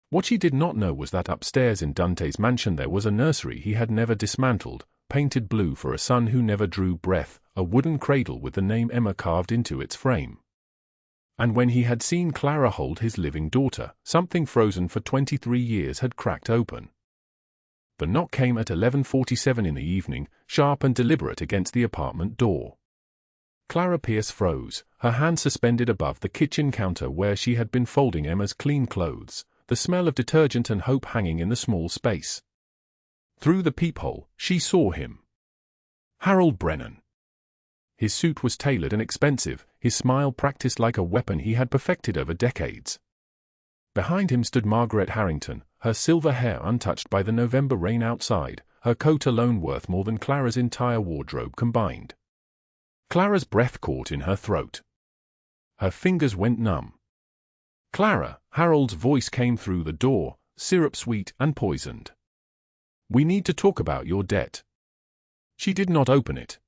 What she did not know was that upstairs in Dante's mansion there was a nursery he had never dismantled, painted blue for a son who never drew breath, a wooden cradle with the name Emma carved into its frame. And when he had seen Clara hold his living daughter, something frozen for 23 years had cracked open. The knock came at 11:47 in the evening, sharp and deliberate against the apartment door. Clara Pierce froze, her hand suspended above the kitchen counter where she had been folding Emma's clean clothes, the smell of detergent and hope hanging in the small space. Through the peephole, she saw him. Harold Brennan. His suit was tailored and expensive, his smile practiced like a weapon he had perfected over decades. Behind him stood Margaret Harrington, her silver hair untouched by the November rain outside, her coat alone worth more than Clara's entire wardrobe combined. Clara's breath caught in her throat. Her fingers went numb. "Clara," Harold's voice came through the door, syrup-sweet and poisoned. "We need to talk about your debt." She did not open it.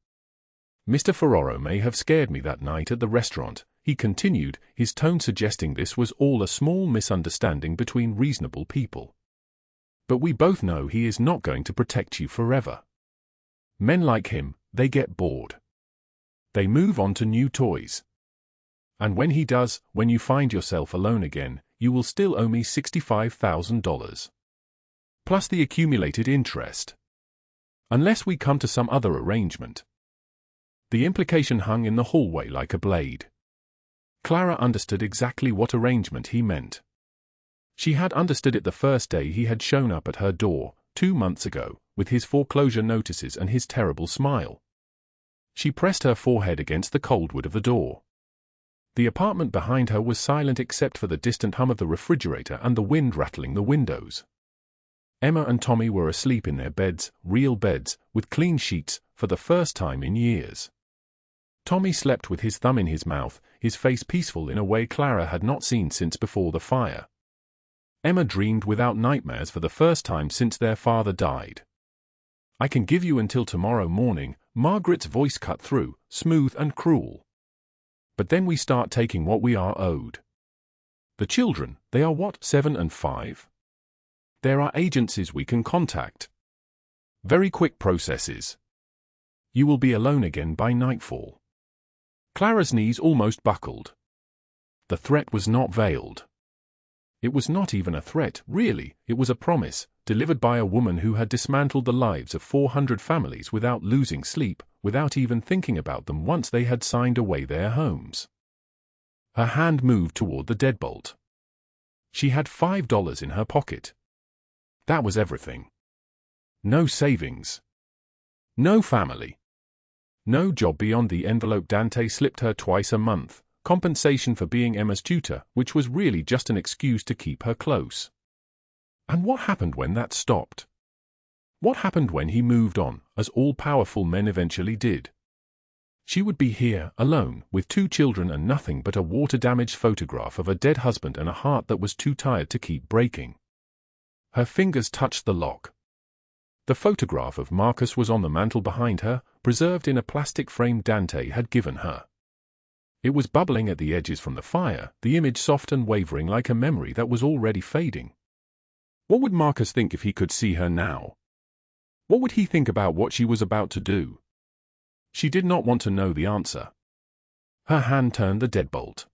"Mr. Ferraro may have scared me that night at the restaurant," he continued, his tone suggesting this was all a small misunderstanding between reasonable people. "But we both know he is not going to protect you forever. Men like him, they get bored. They move on to new toys. And when he does, when you find yourself alone again, you will still owe me $65,000. Plus the accumulated interest. Unless we come to some other arrangement." The implication hung in the hallway like a blade. Clara understood exactly what arrangement he meant. She had understood it the first day he had shown up at her door, 2 months ago, with his foreclosure notices and his terrible smile. She pressed her forehead against the cold wood of the door. The apartment behind her was silent except for the distant hum of the refrigerator and the wind rattling the windows. Emma and Tommy were asleep in their beds, real beds, with clean sheets, for the first time in years. Tommy slept with his thumb in his mouth, his face peaceful in a way Clara had not seen since before the fire. Emma dreamed without nightmares for the first time since their father died. "I can give you until tomorrow morning," Margaret's voice cut through, smooth and cruel. "But then we start taking what we are owed. The children, they are what, 7 and 5? There are agencies we can contact. Very quick processes. You will be alone again by nightfall." Clara's knees almost buckled. The threat was not veiled. It was not even a threat, really, it was a promise, delivered by a woman who had dismantled the lives of 400 families without losing sleep, without even thinking about them once they had signed away their homes. Her hand moved toward the deadbolt. She had $5 in her pocket. That was everything. No savings. No family. No job beyond the envelope Dante slipped her twice a month, compensation for being Emma's tutor, which was really just an excuse to keep her close. And what happened when that stopped? What happened when he moved on, as all-powerful men eventually did? She would be here, alone, with 2 children and nothing but a water-damaged photograph of a dead husband and a heart that was too tired to keep breaking. Her fingers touched the lock. The photograph of Marcus was on the mantel behind her, preserved in a plastic frame Dante had given her. It was bubbling at the edges from the fire, the image soft and wavering like a memory that was already fading. What would Marcus think if he could see her now? What would he think about what she was about to do? She did not want to know the answer. Her hand turned the deadbolt.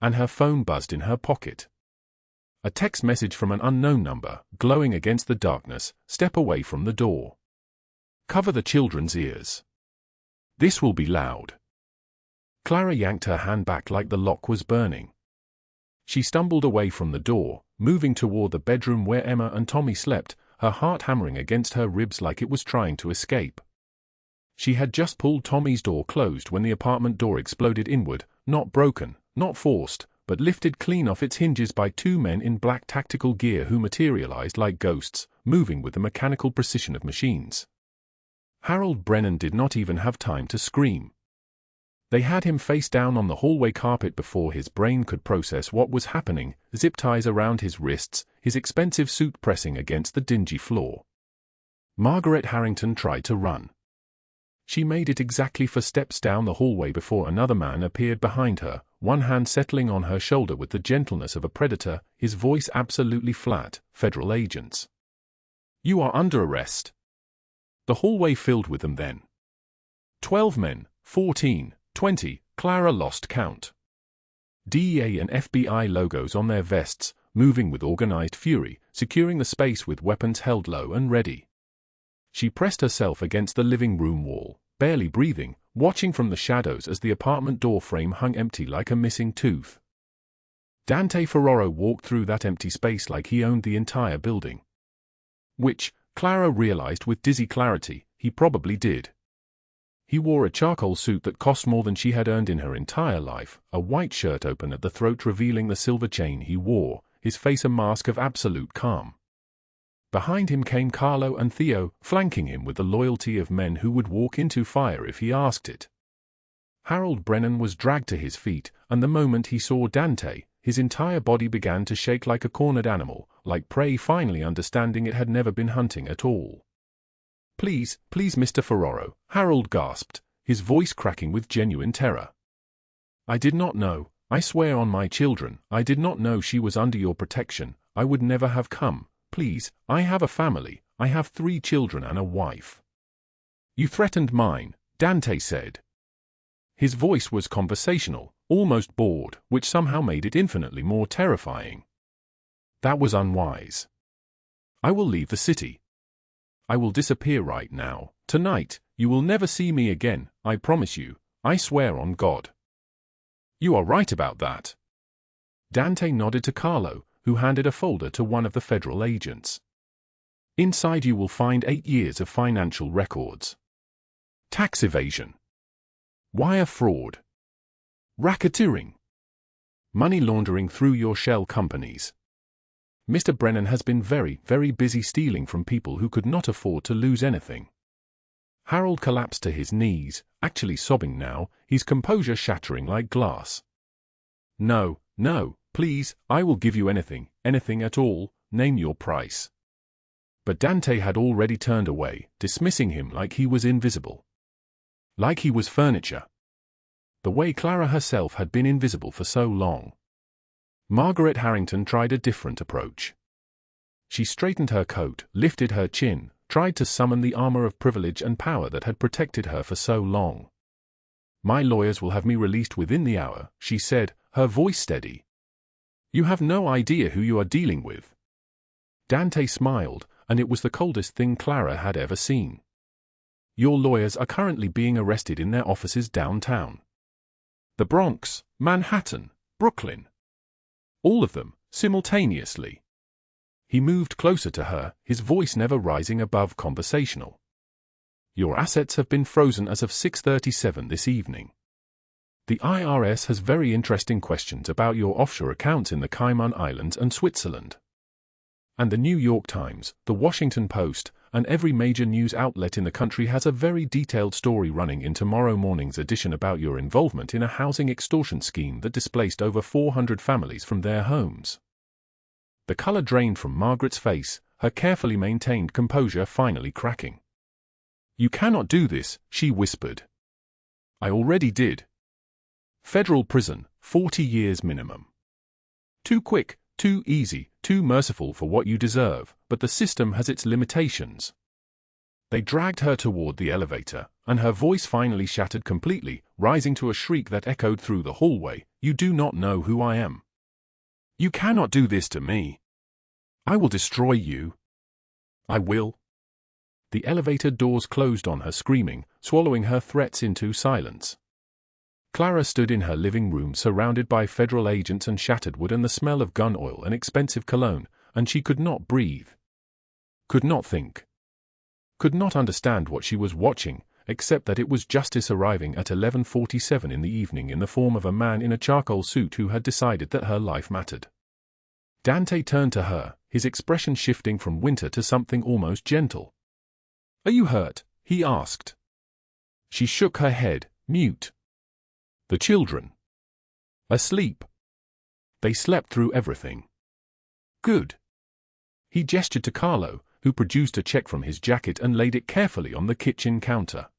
And her phone buzzed in her pocket. A text message from an unknown number, glowing against the darkness. Step away from the door. Cover the children's ears. This will be loud. Clara yanked her hand back like the lock was burning. She stumbled away from the door, moving toward the bedroom where Emma and Tommy slept, her heart hammering against her ribs like it was trying to escape. She had just pulled Tommy's door closed when the apartment door exploded inward, not broken, not forced, but lifted clean off its hinges by 2 men in black tactical gear who materialized like ghosts, moving with the mechanical precision of machines. Harold Brennan did not even have time to scream. They had him face down on the hallway carpet before his brain could process what was happening, zip ties around his wrists, his expensive suit pressing against the dingy floor. Margaret Harrington tried to run. She made it exactly 4 steps down the hallway before another man appeared behind her, one hand settling on her shoulder with the gentleness of a predator, his voice absolutely flat. Federal agents. You are under arrest. The hallway filled with them then. 12 men, 14, 20, Clara lost count. DEA and FBI logos on their vests, moving with organized fury, securing the space with weapons held low and ready. She pressed herself against the living room wall, barely breathing, watching from the shadows as the apartment door frame hung empty like a missing tooth. Dante Ferraro walked through that empty space like he owned the entire building. Which, Clara realized with dizzy clarity, he probably did. He wore a charcoal suit that cost more than she had earned in her entire life, a white shirt open at the throat revealing the silver chain he wore, his face a mask of absolute calm. Behind him came Carlo and Theo, flanking him with the loyalty of men who would walk into fire if he asked it. Harold Brennan was dragged to his feet, and the moment he saw Dante, his entire body began to shake like a cornered animal, like prey finally understanding it had never been hunting at all. Please, please, Mr. Ferraro, Harold gasped, his voice cracking with genuine terror. I did not know, I swear on my children, I did not know she was under your protection, I would never have come. Please, I have a family, I have 3 children and a wife. You threatened mine, Dante said. His voice was conversational, almost bored, which somehow made it infinitely more terrifying. That was unwise. I will leave the city. I will disappear right now, tonight, you will never see me again, I promise you, I swear on God. You are right about that. Dante nodded to Carlo, who handed a folder to one of the federal agents. Inside you will find 8 years of financial records. Tax evasion. Wire fraud. Racketeering. Money laundering through your shell companies. Mr. Brennan has been very, very busy stealing from people who could not afford to lose anything. Harold collapsed to his knees, actually sobbing now, his composure shattering like glass. No, no. Please, I will give you anything, anything at all, name your price. But Dante had already turned away, dismissing him like he was invisible. Like he was furniture. The way Clara herself had been invisible for so long. Margaret Harrington tried a different approach. She straightened her coat, lifted her chin, tried to summon the armor of privilege and power that had protected her for so long. My lawyers will have me released within the hour, she said, her voice steady. You have no idea who you are dealing with. Dante smiled, and it was the coldest thing Clara had ever seen. Your lawyers are currently being arrested in their offices downtown. The Bronx, Manhattan, Brooklyn. All of them, simultaneously. He moved closer to her, his voice never rising above conversational. Your assets have been frozen as of 6:37 this evening. The IRS has very interesting questions about your offshore accounts in the Cayman Islands and Switzerland. And the New York Times, the Washington Post, and every major news outlet in the country has a very detailed story running in tomorrow morning's edition about your involvement in a housing extortion scheme that displaced over 400 families from their homes. The color drained from Margaret's face, her carefully maintained composure finally cracking. You cannot do this, she whispered. I already did. Federal prison, 40 years minimum. Too quick, too easy, too merciful for what you deserve, but the system has its limitations. They dragged her toward the elevator, and her voice finally shattered completely, rising to a shriek that echoed through the hallway. You do not know who I am. You cannot do this to me. I will destroy you. I will. The elevator doors closed on her, screaming, swallowing her threats into silence. Clara stood in her living room surrounded by federal agents and shattered wood and the smell of gun oil and expensive cologne, and she could not breathe. Could not think. Could not understand what she was watching, except that it was justice arriving at 11:47 in the evening in the form of a man in a charcoal suit who had decided that her life mattered. Dante turned to her, his expression shifting from winter to something almost gentle. Are you hurt? He asked. She shook her head, mute. The children. Asleep. They slept through everything. Good. He gestured to Carlo, who produced a check from his jacket and laid it carefully on the kitchen counter.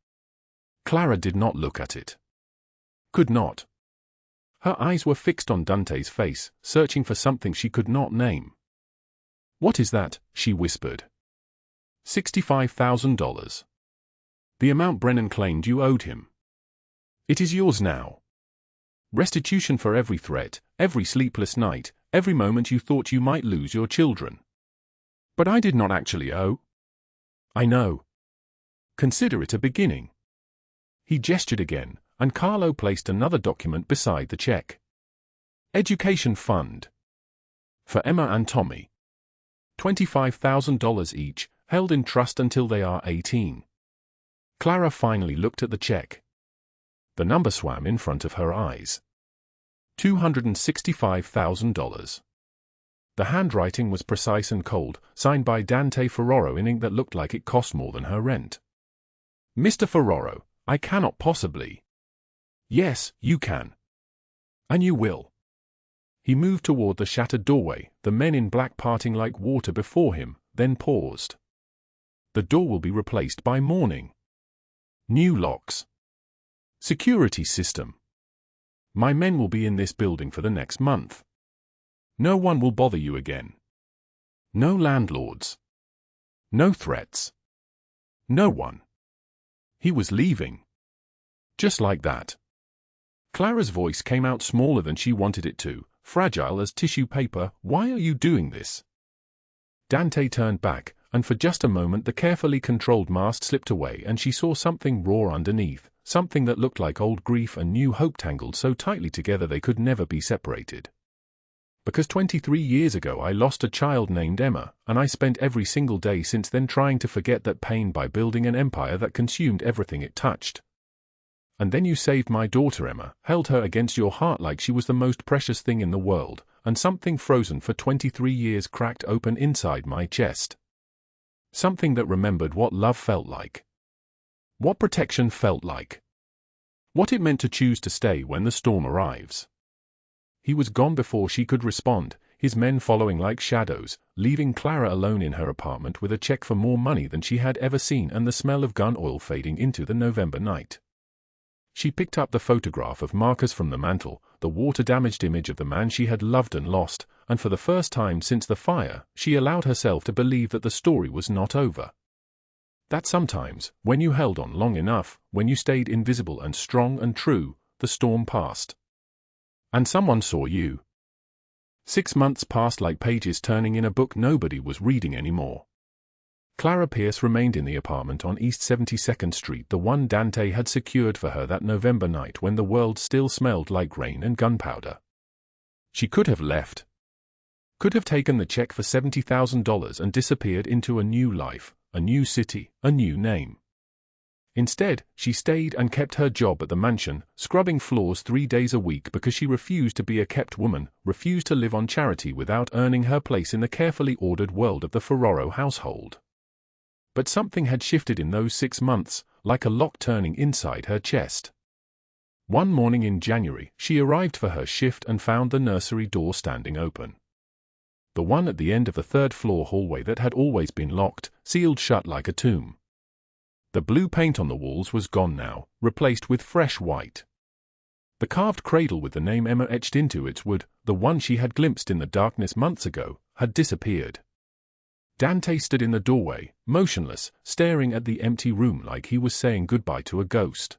Clara did not look at it. Could not. Her eyes were fixed on Dante's face, searching for something she could not name. What is that? She whispered. $65,000. The amount Brennan claimed you owed him. It is yours now. Restitution for every threat, every sleepless night, every moment you thought you might lose your children. But I did not actually owe. I know. Consider it a beginning. He gestured again, and Carlo placed another document beside the check. Education fund. For Emma and Tommy. $25,000 each, held in trust until they are 18. Clara finally looked at the check. The number swam in front of her eyes. $265,000. The handwriting was precise and cold, signed by Dante Ferraro in ink that looked like it cost more than her rent. Mr. Ferraro, I cannot possibly. Yes, you can. And you will. He moved toward the shattered doorway, the men in black parting like water before him, then paused. The door will be replaced by morning. New locks. Security system. My men will be in this building for the next month. No one will bother you again. No landlords. No threats. No one. He was leaving. Just like that. Clara's voice came out smaller than she wanted it to, fragile as tissue paper. Why are you doing this? Dante turned back, and for just a moment the carefully controlled mask slipped away and she saw something raw underneath, something that looked like old grief and new hope tangled so tightly together they could never be separated. Because 23 years ago I lost a child named Emma, and I spent every single day since then trying to forget that pain by building an empire that consumed everything it touched. And then you saved my daughter Emma, held her against your heart like she was the most precious thing in the world, and something frozen for 23 years cracked open inside my chest. Something that remembered what love felt like. What protection felt like. What it meant to choose to stay when the storm arrives. He was gone before she could respond, his men following like shadows, leaving Clara alone in her apartment with a check for more money than she had ever seen and the smell of gun oil fading into the November night. She picked up the photograph of Marcus from the mantel, the water-damaged image of the man she had loved and lost, and for the first time since the fire, she allowed herself to believe that the story was not over. That sometimes, when you held on long enough, when you stayed invisible and strong and true, the storm passed. And someone saw you. 6 months passed like pages turning in a book nobody was reading anymore. Clara Pierce remained in the apartment on East 72nd Street, the one Dante had secured for her that November night when the world still smelled like rain and gunpowder. She could have left. Could have taken the check for $70,000 and disappeared into a new life, a new city, a new name. Instead, she stayed and kept her job at the mansion, scrubbing floors 3 days a week because she refused to be a kept woman, refused to live on charity without earning her place in the carefully ordered world of the Ferraro household. But something had shifted in those 6 months, like a lock turning inside her chest. One morning in January, she arrived for her shift and found the nursery door standing open. The one at the end of the third-floor hallway that had always been locked, sealed shut like a tomb. The blue paint on the walls was gone now, replaced with fresh white. The carved cradle with the name Emma etched into its wood, the one she had glimpsed in the darkness months ago, had disappeared. Dante stood in the doorway, motionless, staring at the empty room like he was saying goodbye to a ghost.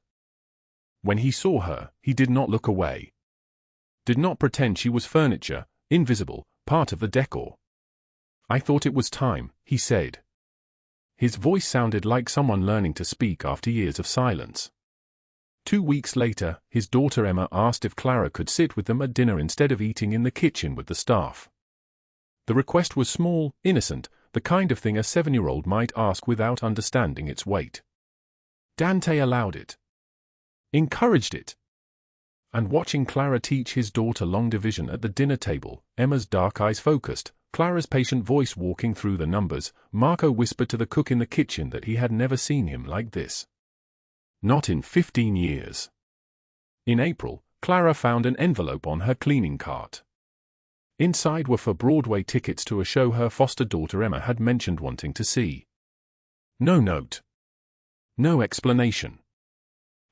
When he saw her, he did not look away. Did not pretend she was furniture, invisible, part of the decor. "I thought it was time," he said. His voice sounded like someone learning to speak after years of silence. 2 weeks later, his daughter Emma asked if Clara could sit with them at dinner instead of eating in the kitchen with the staff. The request was small, innocent, the kind of thing a 7-year-old might ask without understanding its weight. Dante allowed it. Encouraged it. And watching Clara teach his daughter long division at the dinner table, Emma's dark eyes focused, Clara's patient voice walking through the numbers, Marco whispered to the cook in the kitchen that he had never seen him like this. Not in 15 years. In April, Clara found an envelope on her cleaning cart. Inside were for Broadway tickets to a show her foster daughter Emma had mentioned wanting to see. No note. No explanation.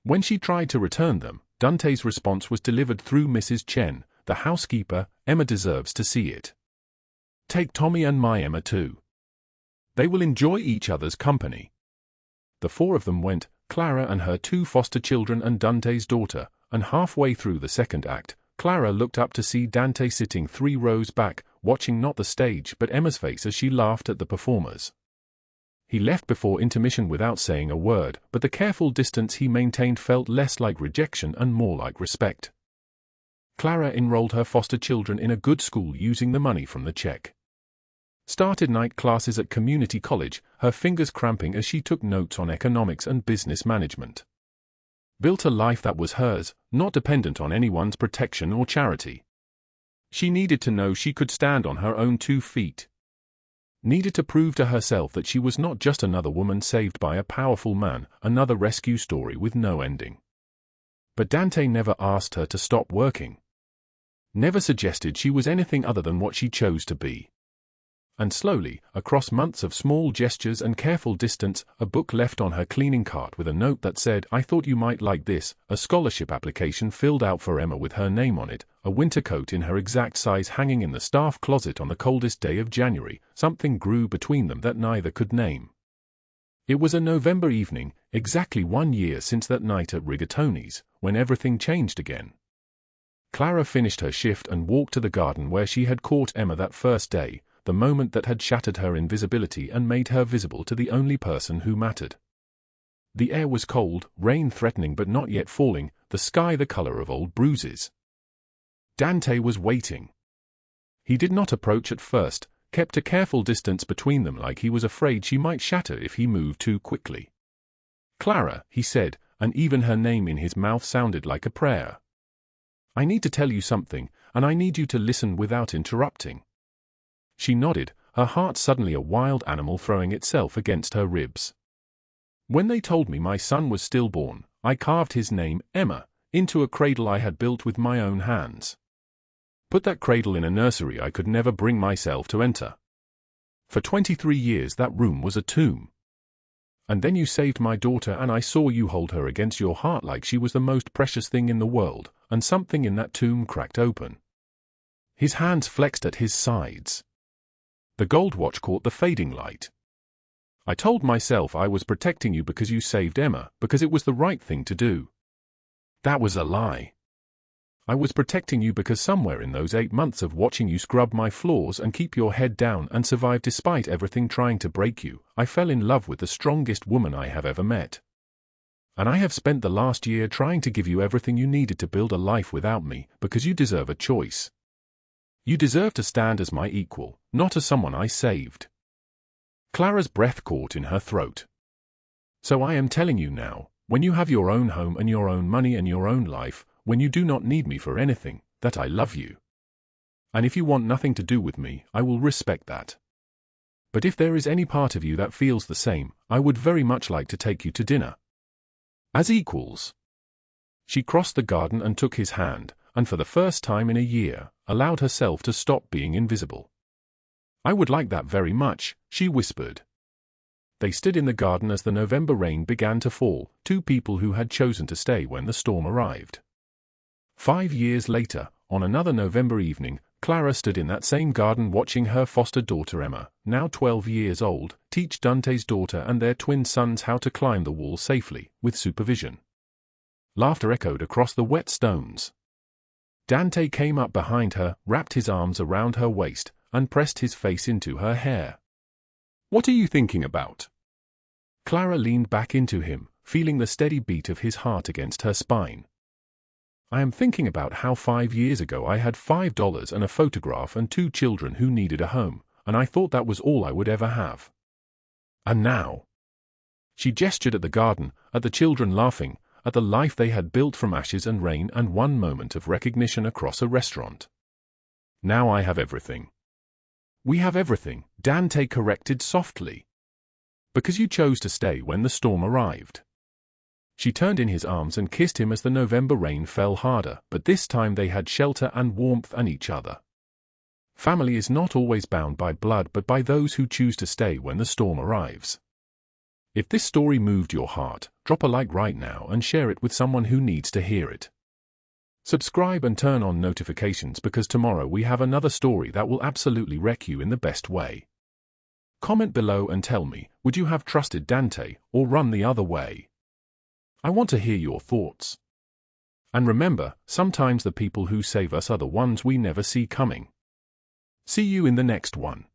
When she tried to return them, Dante's response was delivered through Mrs. Chen, the housekeeper. "Emma deserves to see it. Take Tommy and my Emma too. They will enjoy each other's company." The 4 of them went, Clara and her 2 foster children and Dante's daughter, and halfway through the second act, Clara looked up to see Dante sitting 3 rows back, watching not the stage but Emma's face as she laughed at the performers. He left before intermission without saying a word, but the careful distance he maintained felt less like rejection and more like respect. Clara enrolled her foster children in a good school using the money from the check. Started night classes at community college, her fingers cramping as she took notes on economics and business management. Built a life that was hers, not dependent on anyone's protection or charity. She needed to know she could stand on her own 2 feet. Needed to prove to herself that she was not just another woman saved by a powerful man, another rescue story with no ending. But Dante never asked her to stop working. Never suggested she was anything other than what she chose to be. And slowly, across months of small gestures and careful distance, a book left on her cleaning cart with a note that said, "I thought you might like this," a scholarship application filled out for Emma with her name on it, a winter coat in her exact size hanging in the staff closet on the coldest day of January. Something grew between them that neither could name. It was a November evening, exactly 1 year since that night at Rigatoni's, when everything changed again. Clara finished her shift and walked to the garden where she had caught Emma that first day, the moment that had shattered her invisibility and made her visible to the only person who mattered. The air was cold, rain threatening but not yet falling, the sky the color of old bruises. Dante was waiting. He did not approach at first, kept a careful distance between them like he was afraid she might shatter if he moved too quickly. "Clara," he said, and even her name in his mouth sounded like a prayer. "I need to tell you something, and I need you to listen without interrupting." She nodded, her heart suddenly a wild animal throwing itself against her ribs. "When they told me my son was stillborn, I carved his name, Emma, into a cradle I had built with my own hands. Put that cradle in a nursery I could never bring myself to enter. For 23 years that room was a tomb. And then you saved my daughter and I saw you hold her against your heart like she was the most precious thing in the world, and something in that tomb cracked open." His hands flexed at his sides. The gold watch caught the fading light. I told myself I was protecting you because you saved Emma, because it was the right thing to do. That was a lie. I was protecting you because somewhere in those 8 months of watching you scrub my floors and keep your head down and survive despite everything trying to break you, I fell in love with the strongest woman I have ever met. And I have spent the last year trying to give you everything you needed to build a life without me, because you deserve a choice. You deserve to stand as my equal, not as someone I saved. Clara's breath caught in her throat. So I am telling you now, when you have your own home and your own money and your own life, when you do not need me for anything, that I love you. And if you want nothing to do with me, I will respect that. But if there is any part of you that feels the same, I would very much like to take you to dinner. As equals. She crossed the garden and took his hand, and for the first time in a year, allowed herself to stop being invisible. I would like that very much, she whispered. They stood in the garden as the November rain began to fall, two people who had chosen to stay when the storm arrived. 5 years later, on another November evening, Clara stood in that same garden watching her foster daughter Emma, now 12 years old, teach Dante's daughter and their twin sons how to climb the wall safely, with supervision. Laughter echoed across the wet stones. Dante came up behind her, wrapped his arms around her waist, and pressed his face into her hair. "What are you thinking about?" Clara leaned back into him, feeling the steady beat of his heart against her spine. "I am thinking about how 5 years ago I had $5 and a photograph and 2 children who needed a home, and I thought that was all I would ever have. And now." She gestured at the garden, at the children laughing, at the life they had built from ashes and rain and one moment of recognition across a restaurant. "Now I have everything." "We have everything," Dante corrected softly. "Because you chose to stay when the storm arrived." She turned in his arms and kissed him as the November rain fell harder, but this time they had shelter and warmth and each other. Family is not always bound by blood but by those who choose to stay when the storm arrives. If this story moved your heart, drop a like right now and share it with someone who needs to hear it. Subscribe and turn on notifications because tomorrow we have another story that will absolutely wreck you in the best way. Comment below and tell me, would you have trusted Dante or run the other way? I want to hear your thoughts. And remember, sometimes the people who save us are the ones we never see coming. See you in the next one.